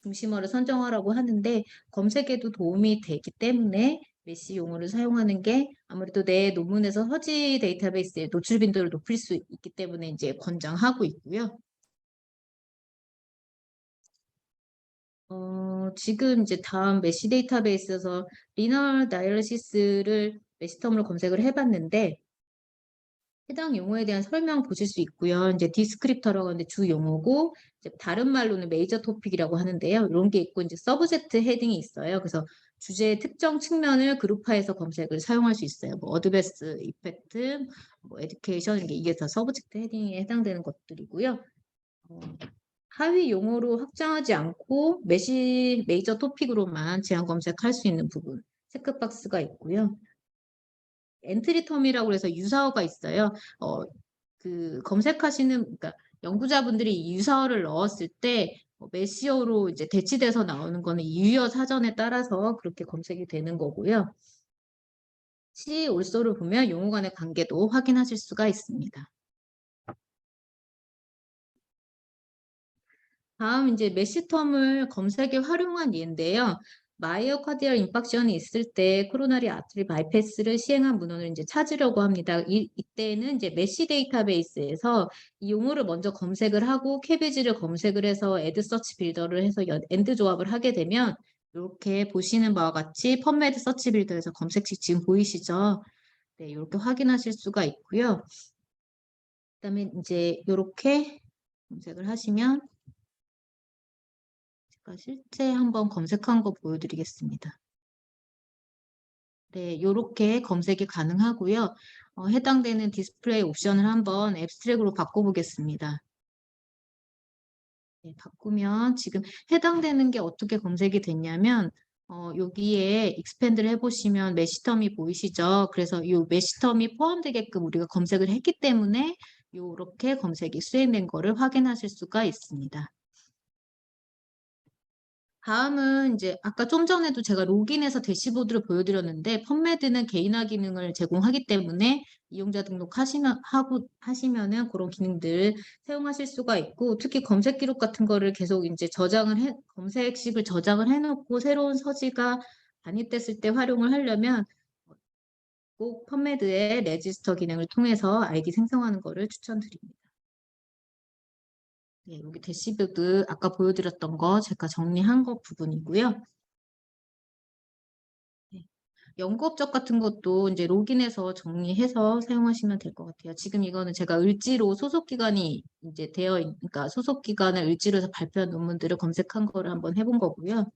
중심어를 선정하라고 하는데 검색에도 도움이 되기 때문에 메시 용어를 사용하는 게 아무래도 내 논문에서 서지 데이터베이스의 노출 빈도를 높일 수 있기 때문에 이제 권장하고 있고요. 지금 이제 다음 메시 데이터베이스에서 리널 다이얼리시스를 메시텀으로 검색을 해봤는데 해당 용어에 대한 설명 보실 수 있고요. 이제 디스크립터라고 하는데 주 용어고 이제 다른 말로는 메이저 토픽이라고 하는데요. 이런 게 있고 이제 서브젝트 헤딩이 있어요. 그래서 주제의 특정 측면을 그룹화해서 검색을 사용할 수 있어요. 뭐 어드밴스, 이펙트, 뭐 에듀케이션 이게 다 서브젝트 헤딩에 해당되는 것들이고요. 어, 하위 용어로 확장하지 않고 메이저 토픽으로만 제한 검색할 수 있는 부분 체크박스가 있고요. 엔트리 텀이라고 해서 유사어가 있어요. 그 검색하시는 그러니까 연구자분들이 이 유사어를 넣었을 때 메시어로 이제 대치돼서 나오는 거는 유효 사전에 따라서 그렇게 검색이 되는 거고요. 시 올소를 보면 용어 간의 관계도 확인하실 수가 있습니다. 다음 이제 메시텀을 검색에 활용한 예인데요. 마이오카디얼 임팍션이 있을 때 코로나리 아트리 바이패스를 시행한 문헌을 이제 찾으려고 합니다. 이때는 이제 메시 데이터베이스에서 이 용어를 먼저 검색을 하고 캐비지를 검색을 해서 애드 서치 빌더를 해서 엔드 조합을 하게 되면 이렇게 보시는 바와 같이 펀메드 서치 빌더에서 검색식 지금 보이시죠? 네, 이렇게 확인하실 수가 있고요. 그다음에 이제 이렇게 검색을 하시면 제가 실제 한번 검색한 거 보여드리겠습니다. 네, 이렇게 검색이 가능하고요. 해당되는 디스플레이 옵션을 한번 앱스트랙으로 바꿔보겠습니다. 네, 바꾸면 지금 해당되는 게 어떻게 검색이 됐냐면 여기에 익스펜드를 해보시면 메시텀이 보이시죠? 그래서 이 메시텀이 포함되게끔 우리가 검색을 했기 때문에 이렇게 검색이 수행된 거를 확인하실 수가 있습니다. 다음은 이제 아까 좀 전에도 제가 로그인해서 대시보드를 보여드렸는데 펀메드는 개인화 기능을 제공하기 때문에 이용자 하시면은 그런 기능들 사용하실 수가 있고 특히 검색 기록 같은 거를 계속 이제 검색식을 저장을 해놓고 새로운 서지가 반입됐을 때 활용을 하려면 꼭 펀메드의 레지스터 기능을 통해서 아이디 생성하는 거를 추천드립니다. 네, 여기 대시보드 아까 보여드렸던 거 제가 정리한 거 부분이고요. 네. 연구 업적 같은 것도 이제 로그인해서 정리해서 사용하시면 될 것 같아요. 지금 이거는 제가 을지로 소속 기관이 이제 그러니까 소속 기관을 을지로 해서 발표한 논문들을 검색한 거를 한번 해본 거고요.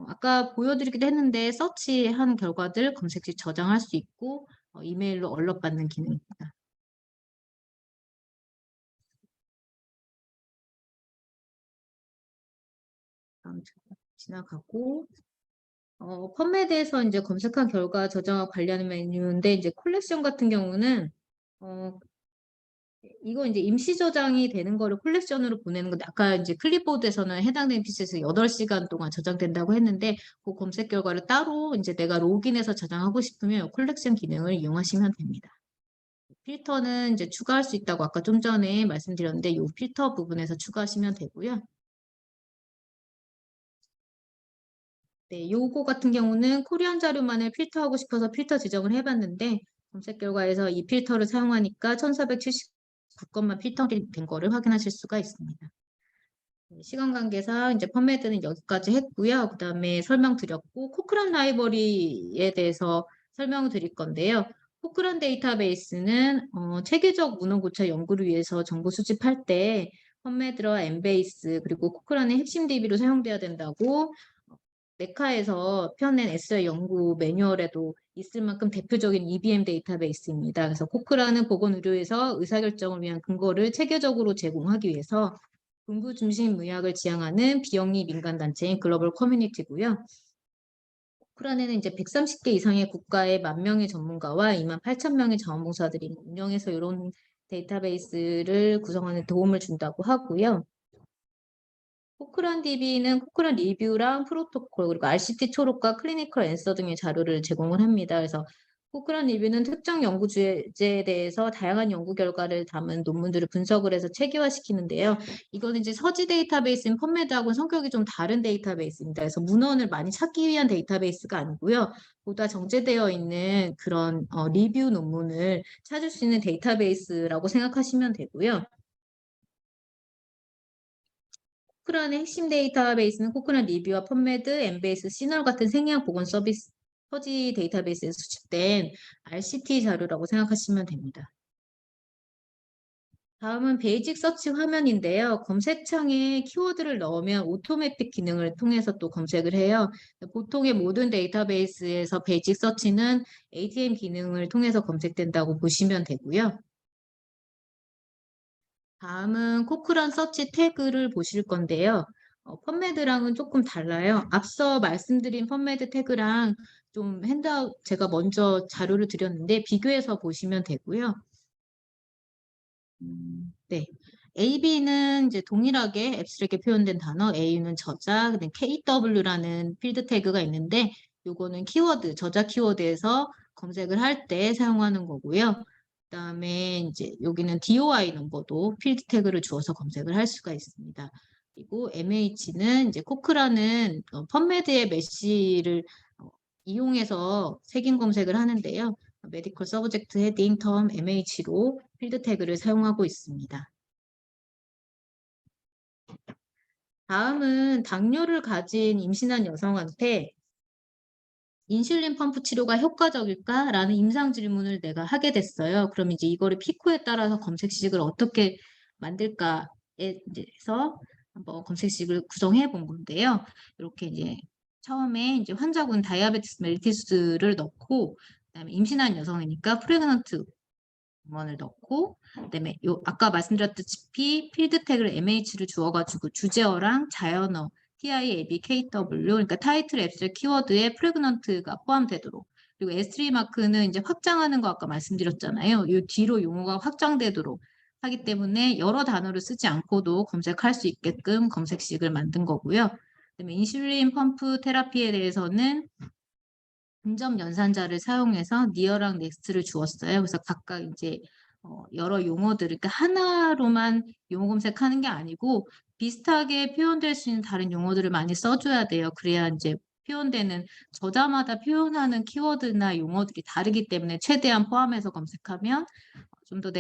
아까 보여드리기도 했는데 서치한 결과들 검색식 저장할 수 있고 이메일로 얼럿 받는 기능입니다. 다음 지나가고 펀메드에서 이제 검색한 결과 저장과 관련 메뉴인데 이제 콜렉션 같은 경우는 어, 이거 이제 임시 저장이 되는 거를 콜렉션으로 보내는 건데 아까 이제 클립보드에서는 해당되는 PC에서 8시간 동안 저장된다고 했는데 그 검색 결과를 따로 이제 내가 로그인해서 저장하고 싶으면 콜렉션 기능을 이용하시면 됩니다. 필터는 이제 추가할 수 있다고 아까 좀 전에 말씀드렸는데 이 필터 부분에서 추가하시면 되고요. 네, 요거 같은 경우는 코리안 자료만을 필터하고 싶어서 필터 지정을 해봤는데 검색 결과에서 이 필터를 사용하니까 1479건만 필터된 거를 확인하실 수가 있습니다. 네, 시간 관계상 이제 펀메드는 여기까지 했고요. 그 다음에 설명드렸고 코크란 라이브러리에 대해서 설명을 드릴 건데요. 코크란 데이터베이스는 체계적 문헌 고차 연구를 위해서 정보 수집할 때 펀메드와 엠베이스 그리고 코크란의 핵심 DB로 사용돼야 된다고 메카에서 펴낸 SR 연구 매뉴얼에도 있을 만큼 대표적인 EBM 데이터베이스입니다. 그래서 코크라는 보건의료에서 의사결정을 위한 근거를 체계적으로 제공하기 위해서 연구 중심 의학을 지향하는 비영리 민간단체인 글로벌 커뮤니티고요. 코크란에는 이제 130개 이상의 국가의 10,000명의 전문가와 28,000명의 자원봉사들이 운영해서 이런 데이터베이스를 구성하는 도움을 준다고 하고요. 코크란 DB는 코크란 리뷰랑 프로토콜 그리고 RCT 초록과 클리니컬 앤서 등의 자료를 제공을 합니다. 그래서 코크란 리뷰는 특정 연구 주제에 대해서 다양한 연구 결과를 담은 논문들을 분석을 해서 체계화시키는데요. 이거는 이제 서지 데이터베이스인 펀메드하고는 성격이 좀 다른 데이터베이스입니다. 그래서 문헌을 많이 찾기 위한 데이터베이스가 아니고요. 보다 정제되어 있는 그런 리뷰 논문을 찾을 수 있는 데이터베이스라고 생각하시면 되고요. 코크란의 핵심 데이터베이스는 코크란 리뷰와 펀메드, 엠베이스, 시널 같은 생약 보건 서비스 서지 데이터베이스에서 수집된 RCT 자료라고 생각하시면 됩니다. 다음은 베이직 서치 화면인데요. 검색창에 키워드를 넣으면 오토매틱 기능을 통해서 또 검색을 해요. 보통의 모든 데이터베이스에서 베이직 서치는 ATM 기능을 통해서 검색된다고 보시면 되고요. 다음은 코크란 서치 태그를 보실 건데요. 펀메드랑은 조금 달라요. 앞서 말씀드린 펀메드 태그랑 좀 핸드아웃 제가 먼저 자료를 드렸는데 비교해서 보시면 되고요. 네. AB는 이제 동일하게 앱스트랙에 표현된 단어, AU는 저자, 그다음 KW라는 필드 태그가 있는데 요거는 키워드, 저자 키워드에서 검색을 할 때 사용하는 거고요. 그다음에 이제 여기는 DOI 넘버도 필드 태그를 주어서 검색을 할 수가 있습니다. 그리고 MH는 이제 코크라는 펀메드의 메시를 이용해서 색인 검색을 하는데요. 메디컬 서브젝트 헤딩 텀 MH로 필드 태그를 사용하고 있습니다. 다음은 당뇨를 가진 임신한 여성한테 인슐린 펌프 치료가 효과적일까라는 임상 질문을 내가 하게 됐어요. 그럼 이제 이거를 피코에 따라서 검색식을 어떻게 만들까에 대해서 한번 검색식을 구성해 본 건데요. 이렇게 이제 처음에 이제 환자분 다이아베티스 멜리투스를 넣고 그다음에 임신한 여성이니까 프레그넌트 원을 넣고 그다음에 요 아까 말씀드렸다시피 필드 태그를 MH를 주어가지고 주제어랑 자연어 TIAB, KW 그러니까 타이틀 앱스트랙 키워드에 프레그넌트가 포함되도록 그리고 S3 마크는 이제 확장하는 거 아까 말씀드렸잖아요. 이 뒤로 용어가 확장되도록 하기 때문에 여러 단어를 쓰지 않고도 검색할 수 있게끔 검색식을 만든 거고요. 그다음에 인슐린 펌프 테라피에 대해서는 근접 연산자를 사용해서 니어랑 넥스트를 주었어요. 그래서 각각 이제 여러 용어들을 그러니까 하나로만 용어 검색하는 게 아니고 비슷하게 표현될 수 있는 다른 용어들을 많이 써줘야 돼요. 그래야 이제 표현되는 저자마다 표현하는 키워드나 용어들이 다르기 때문에 최대한 포함해서 검색하면 좀 더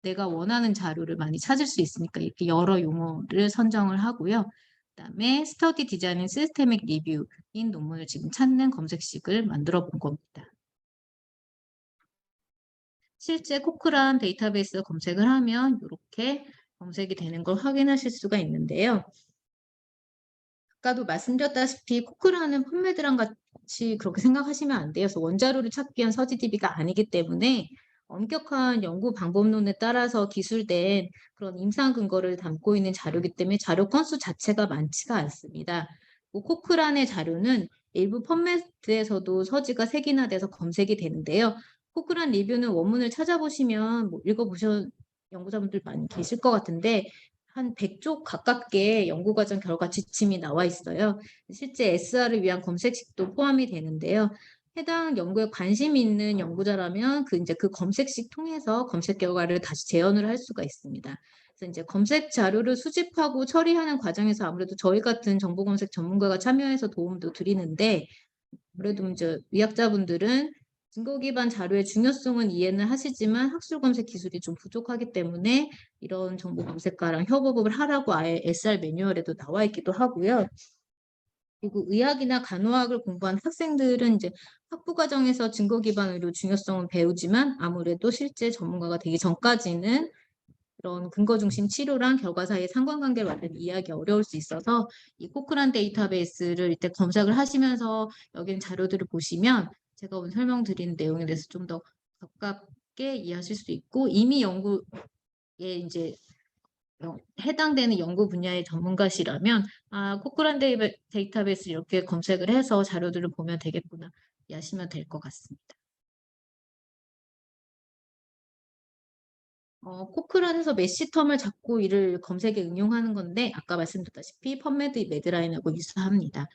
내가 원하는 자료를 많이 찾을 수 있으니까 이렇게 여러 용어를 선정을 하고요. 그다음에 스터디 디자인 시스테믹 리뷰인 논문을 지금 찾는 검색식을 만들어 본 겁니다. 실제 코크란 데이터베이스 검색을 하면 이렇게 검색이 되는 걸 확인하실 수가 있는데요. 아까도 말씀드렸다시피 코크란은 펀메드랑 같이 그렇게 생각하시면 안 돼요. 그래서 원자료를 찾기 위한 서지DB가 아니기 때문에 엄격한 연구 방법론에 따라서 기술된 그런 임상 근거를 담고 있는 자료이기 때문에 자료 건수 자체가 많지가 않습니다. 코크란의 자료는 일부 펀메드에서도 서지가 색인화돼서 검색이 되는데요. 코크란 리뷰는 원문을 찾아보시면 뭐 읽어보신 연구자분들 많이 계실 것 같은데 한 100쪽 가깝게 연구과정 결과 지침이 나와 있어요. 실제 SR을 위한 검색식도 포함이 되는데요. 해당 연구에 관심 있는 연구자라면 이제 그 검색식 통해서 검색 결과를 다시 재현을 할 수가 있습니다. 그래서 이제 검색 자료를 수집하고 처리하는 과정에서 아무래도 저희 같은 정보 검색 전문가가 참여해서 도움도 드리는데 아무래도 이제 의학자분들은 증거 기반 자료의 중요성은 이해는 하시지만 학술 검색 기술이 좀 부족하기 때문에 이런 정보 검색가랑 협업을 하라고 아예 SR 매뉴얼에도 나와 있기도 하고요. 그리고 의학이나 간호학을 공부한 학생들은 이제 학부 과정에서 증거 기반 의료 중요성은 배우지만 아무래도 실제 전문가가 되기 전까지는 그런 근거 중심 치료랑 결과 사이의 상관관계를 완전히 이해하기 어려울 수 있어서 이 코크란 데이터베이스를 이때 검색을 하시면서 여기 자료들을 보시면 제가 오늘 설명드린 내용에 대해서 좀 더 가깝게 이해하실 수 있고 이미 연구에 이제 해당되는 연구 분야의 전문가시라면 코크란 데이터베이스 이렇게 검색을 해서 자료들을 보면 되겠구나 이해하시면 될 것 같습니다. 코크란에서 메시텀을 잡고 이를 검색에 응용하는 건데 아까 말씀드렸다시피 펀메드 매드라인하고 유사합니다.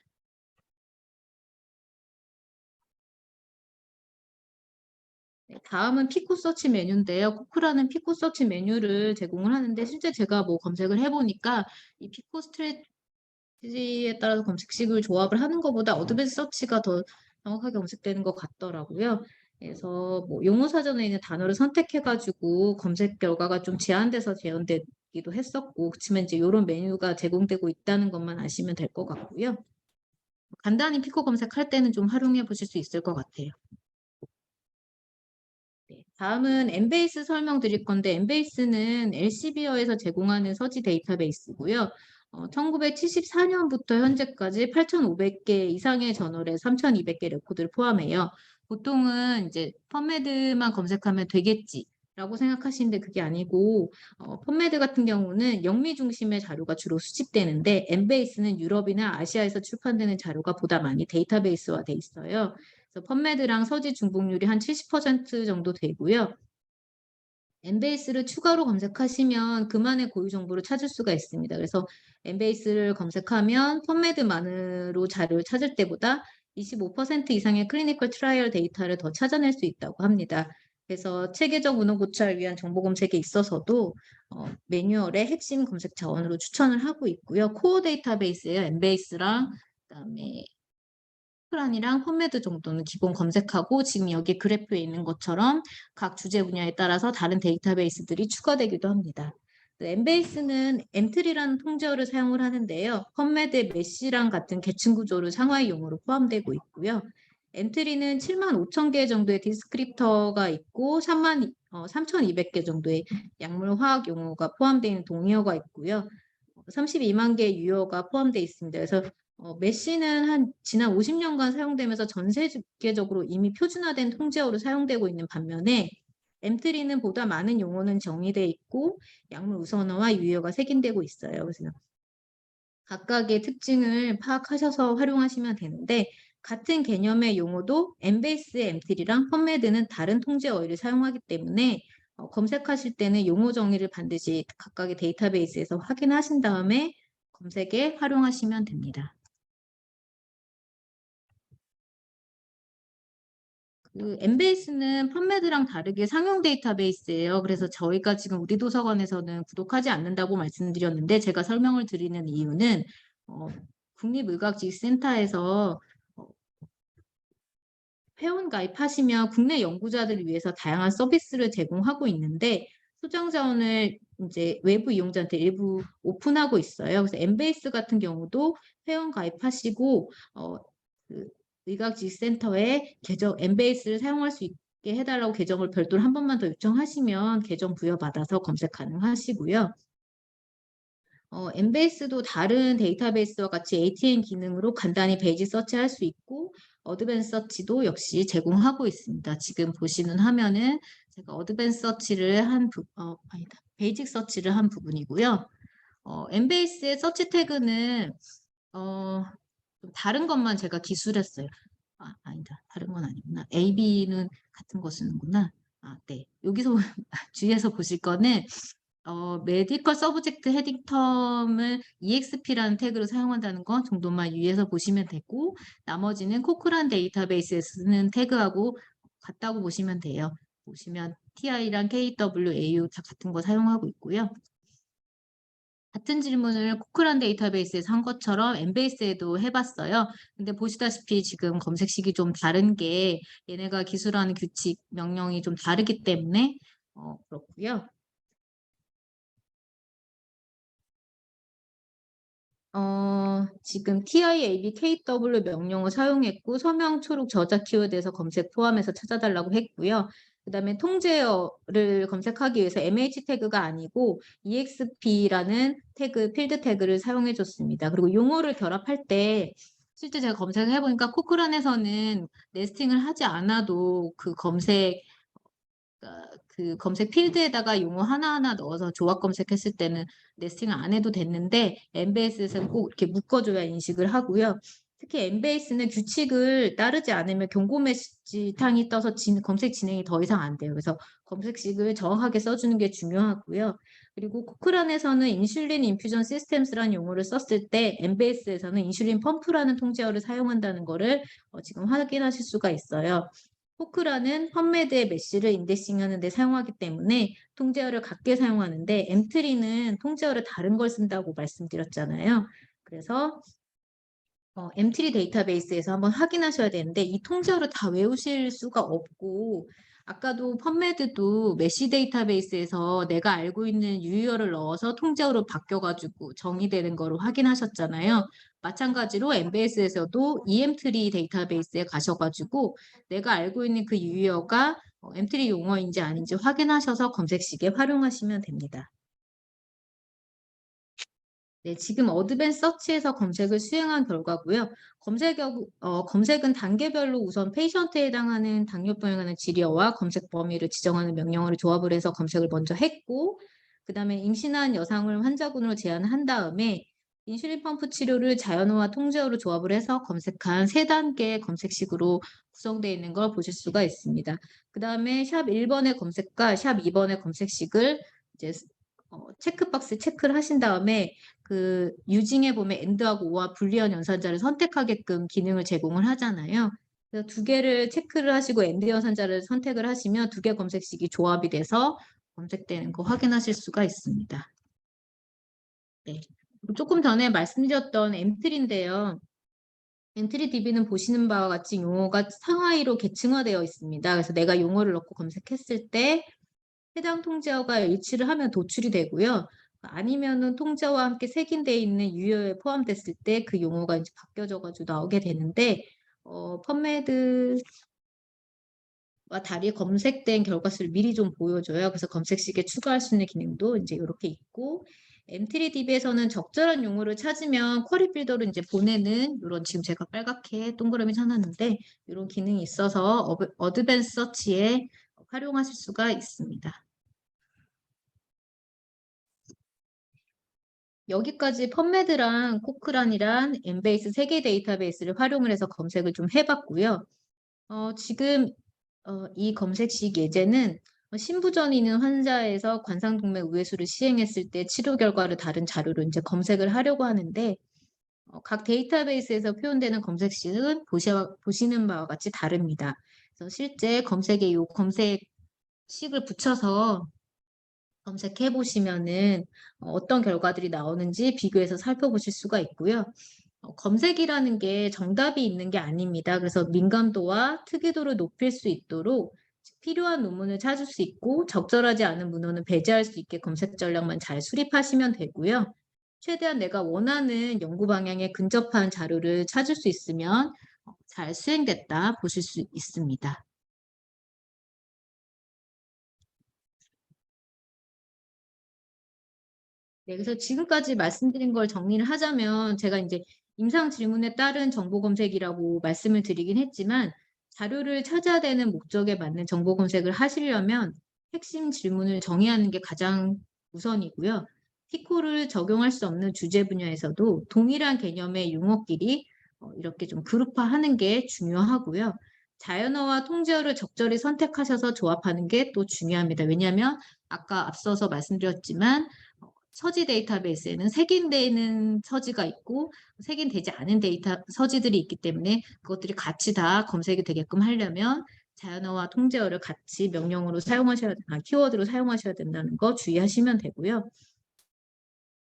네, 다음은 피코 서치 메뉴인데요. 코크라는 피코 서치 메뉴를 제공을 하는데 실제 제가 뭐 검색을 해보니까 이 피코 스트래티지에 따라서 검색식을 조합을 하는 것보다 어드밴스 서치가 더 정확하게 검색되는 것 같더라고요. 그래서 뭐 용어 사전에 있는 단어를 선택해가지고 검색 결과가 좀 제한돼서 재현되기도 했었고, 그렇지만 이제 이런 메뉴가 제공되고 있다는 것만 아시면 될 것 같고요. 간단히 피코 검색할 때는 좀 활용해 보실 수 있을 것 같아요. 네, 다음은 엠베이스 설명드릴 건데 엠베이스는 엘시비어에서 제공하는 서지 데이터베이스고요. 1974년부터 현재까지 8,500개 이상의 저널에 3,200개 레코드를 포함해요. 보통은 이제 펀메드만 검색하면 되겠지라고 생각하시는데 그게 아니고 펀메드 같은 경우는 영미 중심의 자료가 주로 수집되는데 엠베이스는 유럽이나 아시아에서 출판되는 자료가 보다 많이 데이터베이스화 돼 있어요. 그래서 펀메드랑 서지 중복률이 한 70% 정도 되고요. 엠베이스를 추가로 검색하시면 그만의 고유 정보를 찾을 수가 있습니다. 그래서 엠베이스를 검색하면 펀메드만으로 자료를 찾을 때보다 25% 이상의 클리니컬 트라이얼 데이터를 더 찾아낼 수 있다고 합니다. 그래서 체계적 운영 고찰을 위한 정보 검색에 있어서도 매뉴얼의 핵심 검색 자원으로 추천을 하고 있고요. 코어 데이터베이스예요. 엠베이스랑 그다음에 프란이랑 펀메드 정도는 기본 검색하고 지금 여기 그래프에 있는 것처럼 각 주제 분야에 따라서 다른 데이터베이스들이 추가되기도 합니다. 엠베이스는 엔트리라는 통제어를 사용을 하는데요. 펀메드의 메시랑 같은 계층 구조를 상하이 용어로 포함되고 있고요. 엔트리는 7만 5천 개 정도의 디스크립터가 있고 3,200개 정도의 약물 화학 용어가 포함되어 있는 동의어가 있고요. 32만 개 유효가 포함되어 있습니다. 그래서 메시는 한 지난 50년간 사용되면서 전 세계적으로 이미 표준화된 통제어로 사용되고 있는 반면에 엠트리는 보다 많은 용어는 정의되어 있고 약물 우선어와 유효가 색인되고 있어요. 그래서 각각의 특징을 파악하셔서 활용하시면 되는데 같은 개념의 용어도 엠베이스의 엠트리랑 펀메드는 다른 통제 어휘를 사용하기 때문에 검색하실 때는 용어 정의를 반드시 각각의 데이터베이스에서 확인하신 다음에 검색에 활용하시면 됩니다. 그 엠베이스는 펀메드랑 다르게 상용 데이터베이스예요. 그래서 저희가 지금 우리 도서관에서는 구독하지 않는다고 말씀드렸는데 제가 설명을 드리는 이유는 국립의학지식센터에서 회원 가입하시면 국내 연구자들을 위해서 다양한 서비스를 제공하고 있는데 소정 자원을 이제 외부 이용자한테 일부 오픈하고 있어요. 그래서 엠베이스 같은 경우도 회원 가입하시고 그 의학지식센터에 계정 엠베이스를 사용할 수 있게 해달라고 계정을 별도로 한 번만 더 요청하시면 계정 부여받아서 검색 가능하시고요. 엠베이스도 다른 데이터베이스와 같이 ATM 기능으로 간단히 베이직 서치할 수 있고 어드밴스 서치도 역시 제공하고 있습니다. 지금 보시는 화면은 제가 어드밴스 서치를 아니다. 베이직 서치를 한 부분이고요. 엠베이스의 서치 태그는 좀 다른 것만 제가 기술했어요. 아니다. 다른 건 아니구나. AB는 같은 거 쓰는구나. 네. 여기서 주위에서 보실 거는 메디컬 서브젝트 헤딩 텀을 EXP라는 태그로 사용한다는 거 정도만 유의해서 보시면 되고 나머지는 코크란 데이터베이스에 쓰는 태그하고 같다고 보시면 돼요. 보시면 TI랑 KWAU 다 같은 거 사용하고 있고요. 같은 질문을 코크란 데이터베이스에서 한 것처럼 엠베이스에도 해봤어요. 근데 보시다시피 지금 검색식이 좀 다른 게 얘네가 기술하는 규칙, 명령이 좀 다르기 때문에 그렇고요. 지금 TIAB KW 명령을 사용했고 서명 초록 저자 키워드에서 검색 포함해서 찾아달라고 했고요. 그 다음에 통제어를 검색하기 위해서 MH 태그가 아니고 EXP라는 태그, 필드 태그를 사용해 줬습니다. 그리고 용어를 결합할 때 실제 제가 검색을 해보니까 코크란에서는 네스팅을 하지 않아도 그 검색 필드에다가 용어 하나하나 넣어서 조합 검색했을 때는 네스팅을 안 해도 됐는데 엠베이스에서는 꼭 이렇게 묶어줘야 인식을 하고요. 특히 엠베이스는 규칙을 따르지 않으면 경고 메시지탕이 떠서 검색 진행이 더 이상 안 돼요. 그래서 검색식을 정확하게 써주는 게 중요하고요. 그리고 코크란에서는 인슐린 인퓨전 시스템스라는 용어를 썼을 때 엠베이스에서는 인슐린 펌프라는 통제어를 사용한다는 거를 지금 확인하실 수가 있어요. 포크라는 펀메드의 메시를 인덱싱하는 데 사용하기 때문에 통제어를 같게 사용하는데 엠트리는 통제어를 다른 걸 쓴다고 말씀드렸잖아요. 그래서 엠트리 데이터베이스에서 한번 확인하셔야 되는데 이 통제어를 다 외우실 수가 없고 아까도 펀메드도 메시 데이터베이스에서 내가 알고 있는 유의어를 넣어서 통제어로 바뀌어가지고 정의되는 거로 확인하셨잖아요. 마찬가지로 엠베이스에서도 EM트리 데이터베이스에 가셔가지고 내가 알고 있는 그 유의어가 엠트리 용어인지 아닌지 확인하셔서 검색식에 활용하시면 됩니다. 네, 지금 어드밴스 서치에서 검색을 수행한 결과고요. 검색은 단계별로 우선 페이션트에 해당하는 당뇨병에 관한 질의어와 검색 범위를 지정하는 명령어를 조합을 해서 검색을 먼저 했고, 그 다음에 임신한 여성을 환자군으로 제한한 다음에 인슐린 펌프 치료를 자연어와 통제어로 조합을 해서 검색한 3단계 검색식으로 구성되어 있는 걸 보실 수가 있습니다. 그 다음에 샵 1번의 검색과 샵 2번의 검색식을 이제 체크박스 체크를 하신 다음에 그 유징에 보면 end하고 or와 불리한 연산자를 선택하게끔 기능을 제공을 하잖아요. 그래서 2개를 체크를 하시고 end 연산자를 선택을 하시면 2개 검색식이 조합이 돼서 검색되는 거 확인하실 수가 있습니다. 네. 조금 전에 말씀드렸던 엠트리인데요. 엠트리 DB는 보시는 바와 같이 용어가 상하이로 계층화되어 있습니다. 그래서 내가 용어를 넣고 검색했을 때 해당 통제어가 일치를 하면 도출이 되고요. 아니면은 통제어와 함께 색인되어 있는 유효에 포함됐을 때 그 용어가 이제 바뀌어져가지고 나오게 되는데, 펀메드와 달리 검색된 결과수를 미리 좀 보여줘요. 그래서 검색식에 추가할 수 있는 기능도 이제 이렇게 있고, 엠트리DB에서는 적절한 용어를 찾으면 쿼리 빌더로 이제 보내는 이런 지금 제가 빨갛게 동그라미 쳐놨는데 이런 기능이 있어서 어드밴스 서치에 활용하실 수가 있습니다. 여기까지 펀메드랑 코크란이랑 엠베이스 3개 데이터베이스를 활용을 해서 검색을 좀 해봤고요. 지금 이 검색식 예제는 신부전이 있는 환자에서 관상동맥 우회수를 시행했을 때 치료 결과를 다른 자료로 이제 검색을 하려고 하는데 각 데이터베이스에서 표현되는 검색식은 보시는 바와 같이 다릅니다. 그래서 실제 검색에 이 검색식을 붙여서 검색해 보시면은 어떤 결과들이 나오는지 비교해서 살펴보실 수가 있고요. 검색이라는 게 정답이 있는 게 아닙니다. 그래서 민감도와 특이도를 높일 수 있도록 필요한 논문을 찾을 수 있고 적절하지 않은 문헌은 배제할 수 있게 검색 전략만 잘 수립하시면 되고요. 최대한 내가 원하는 연구 방향에 근접한 자료를 찾을 수 있으면 잘 수행됐다 보실 수 있습니다. 네, 그래서 지금까지 말씀드린 걸 정리를 하자면 제가 이제 임상 질문에 따른 정보 검색이라고 말씀을 드리긴 했지만 자료를 찾아야 되는 목적에 맞는 정보 검색을 하시려면 핵심 질문을 정의하는 게 가장 우선이고요. 티코를 적용할 수 없는 주제 분야에서도 동일한 개념의 용어끼리 이렇게 좀 그룹화하는 게 중요하고요. 자연어와 통제어를 적절히 선택하셔서 조합하는 게 또 중요합니다. 왜냐하면 아까 앞서서 말씀드렸지만 서지 데이터베이스에는 색인되는 서지가 있고 색인되지 않은 서지들이 있기 때문에 그것들이 같이 다 검색이 되게끔 하려면 자연어와 통제어를 같이 명령어로 키워드로 사용하셔야 된다는 거 주의하시면 되고요.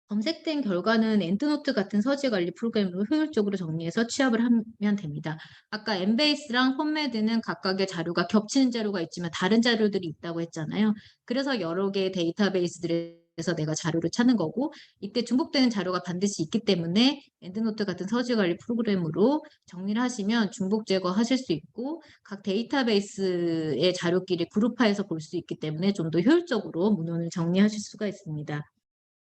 검색된 결과는 엔드노트 같은 서지 관리 프로그램으로 효율적으로 정리해서 취합을 하면 됩니다. 아까 엠베이스랑 펀메드는 각각의 자료가 겹치는 자료가 있지만 다른 자료들이 있다고 했잖아요. 그래서 여러 개의 데이터베이스들에서 내가 자료를 찾는 거고 이때 중복되는 자료가 반드시 있기 때문에 엔드노트 같은 서지 관리 프로그램으로 정리를 하시면 중복 제거하실 수 있고 각 데이터베이스의 자료끼리 그룹화해서 볼 수 있기 때문에 좀 더 효율적으로 문헌을 정리하실 수가 있습니다.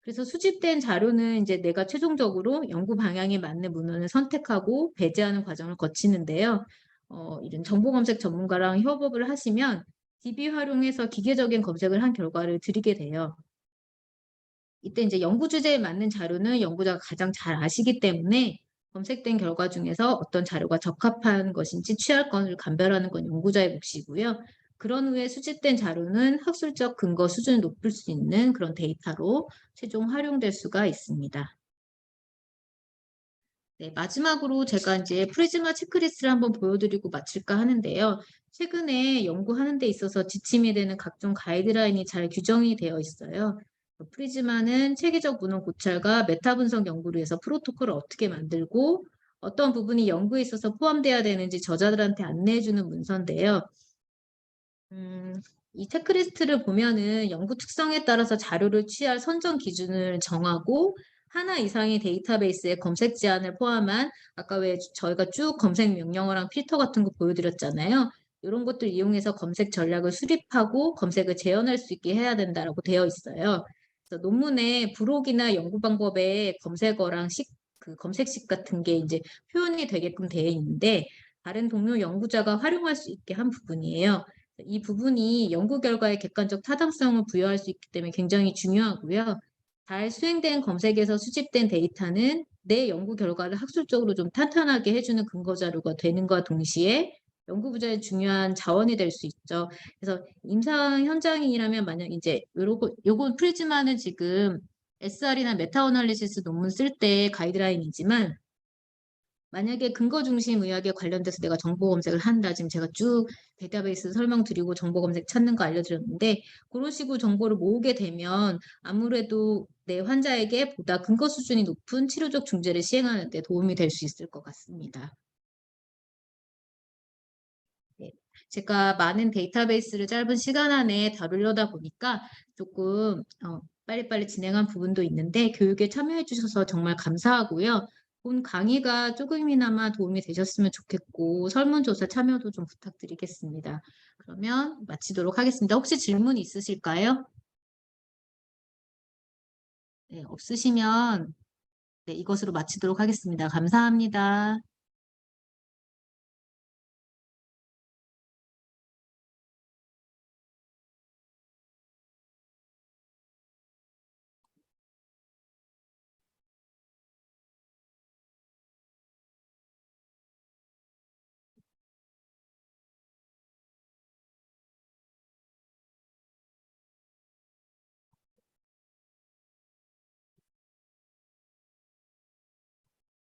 그래서 수집된 자료는 이제 내가 최종적으로 연구 방향에 맞는 문헌을 선택하고 배제하는 과정을 거치는데요. 이런 정보검색 전문가랑 협업을 하시면 DB 활용해서 기계적인 검색을 한 결과를 드리게 돼요. 이때 이제 연구 주제에 맞는 자료는 연구자가 가장 잘 아시기 때문에 검색된 결과 중에서 어떤 자료가 적합한 것인지 취할 건을 감별하는 건 연구자의 몫이고요. 그런 후에 수집된 자료는 학술적 근거 수준을 높일 수 있는 그런 데이터로 최종 활용될 수가 있습니다. 네, 마지막으로 제가 이제 프리즈마 체크리스트를 한번 보여드리고 마칠까 하는데요. 최근에 연구하는 데 있어서 지침이 되는 각종 가이드라인이 잘 규정이 되어 있어요. 프리즈마는 체계적 문헌 고찰과 메타 분석 연구를 위해서 프로토콜을 어떻게 만들고 어떤 부분이 연구에 있어서 포함돼야 되는지 저자들한테 안내해주는 문서인데요. 이 체크리스트를 보면은 연구 특성에 따라서 자료를 취할 선정 기준을 정하고 하나 이상의 데이터베이스에 검색 제한을 포함한 아까 왜 저희가 쭉 검색 명령어랑 필터 같은 거 보여드렸잖아요. 이런 것들 이용해서 검색 전략을 수립하고 검색을 재현할 수 있게 해야 된다라고 되어 있어요. 그래서 논문에 부록이나 연구 방법에 검색어랑 그 검색식 같은 게 이제 표현이 되게끔 되어 있는데 다른 동료 연구자가 활용할 수 있게 한 부분이에요. 이 부분이 연구 결과에 객관적 타당성을 부여할 수 있기 때문에 굉장히 중요하고요. 잘 수행된 검색에서 수집된 데이터는 내 연구 결과를 학술적으로 좀 탄탄하게 해주는 근거 자료가 되는 것과 동시에 연구 부자의 중요한 자원이 될 수 있죠. 그래서 임상 현장이라면 만약 이제 요거 프리즈마는 지금 SR이나 메타 어널리시스 논문 쓸 때 가이드라인이지만 만약에 근거 중심 의학에 관련돼서 내가 정보 검색을 한다. 지금 제가 쭉 데이터베이스 설명드리고 정보 검색 찾는 거 알려드렸는데 그런 식으로 정보를 모으게 되면 아무래도 내 환자에게 보다 근거 수준이 높은 치료적 중재를 시행하는 데 도움이 될 수 있을 것 같습니다. 네. 제가 많은 데이터베이스를 짧은 시간 안에 다루려다 보니까 조금 빨리빨리 진행한 부분도 있는데 교육에 참여해 주셔서 정말 감사하고요. 본 강의가 조금이나마 도움이 되셨으면 좋겠고 설문조사 참여도 좀 부탁드리겠습니다. 그러면 마치도록 하겠습니다. 혹시 질문 있으실까요? 네, 없으시면 네, 이것으로 마치도록 하겠습니다. 감사합니다.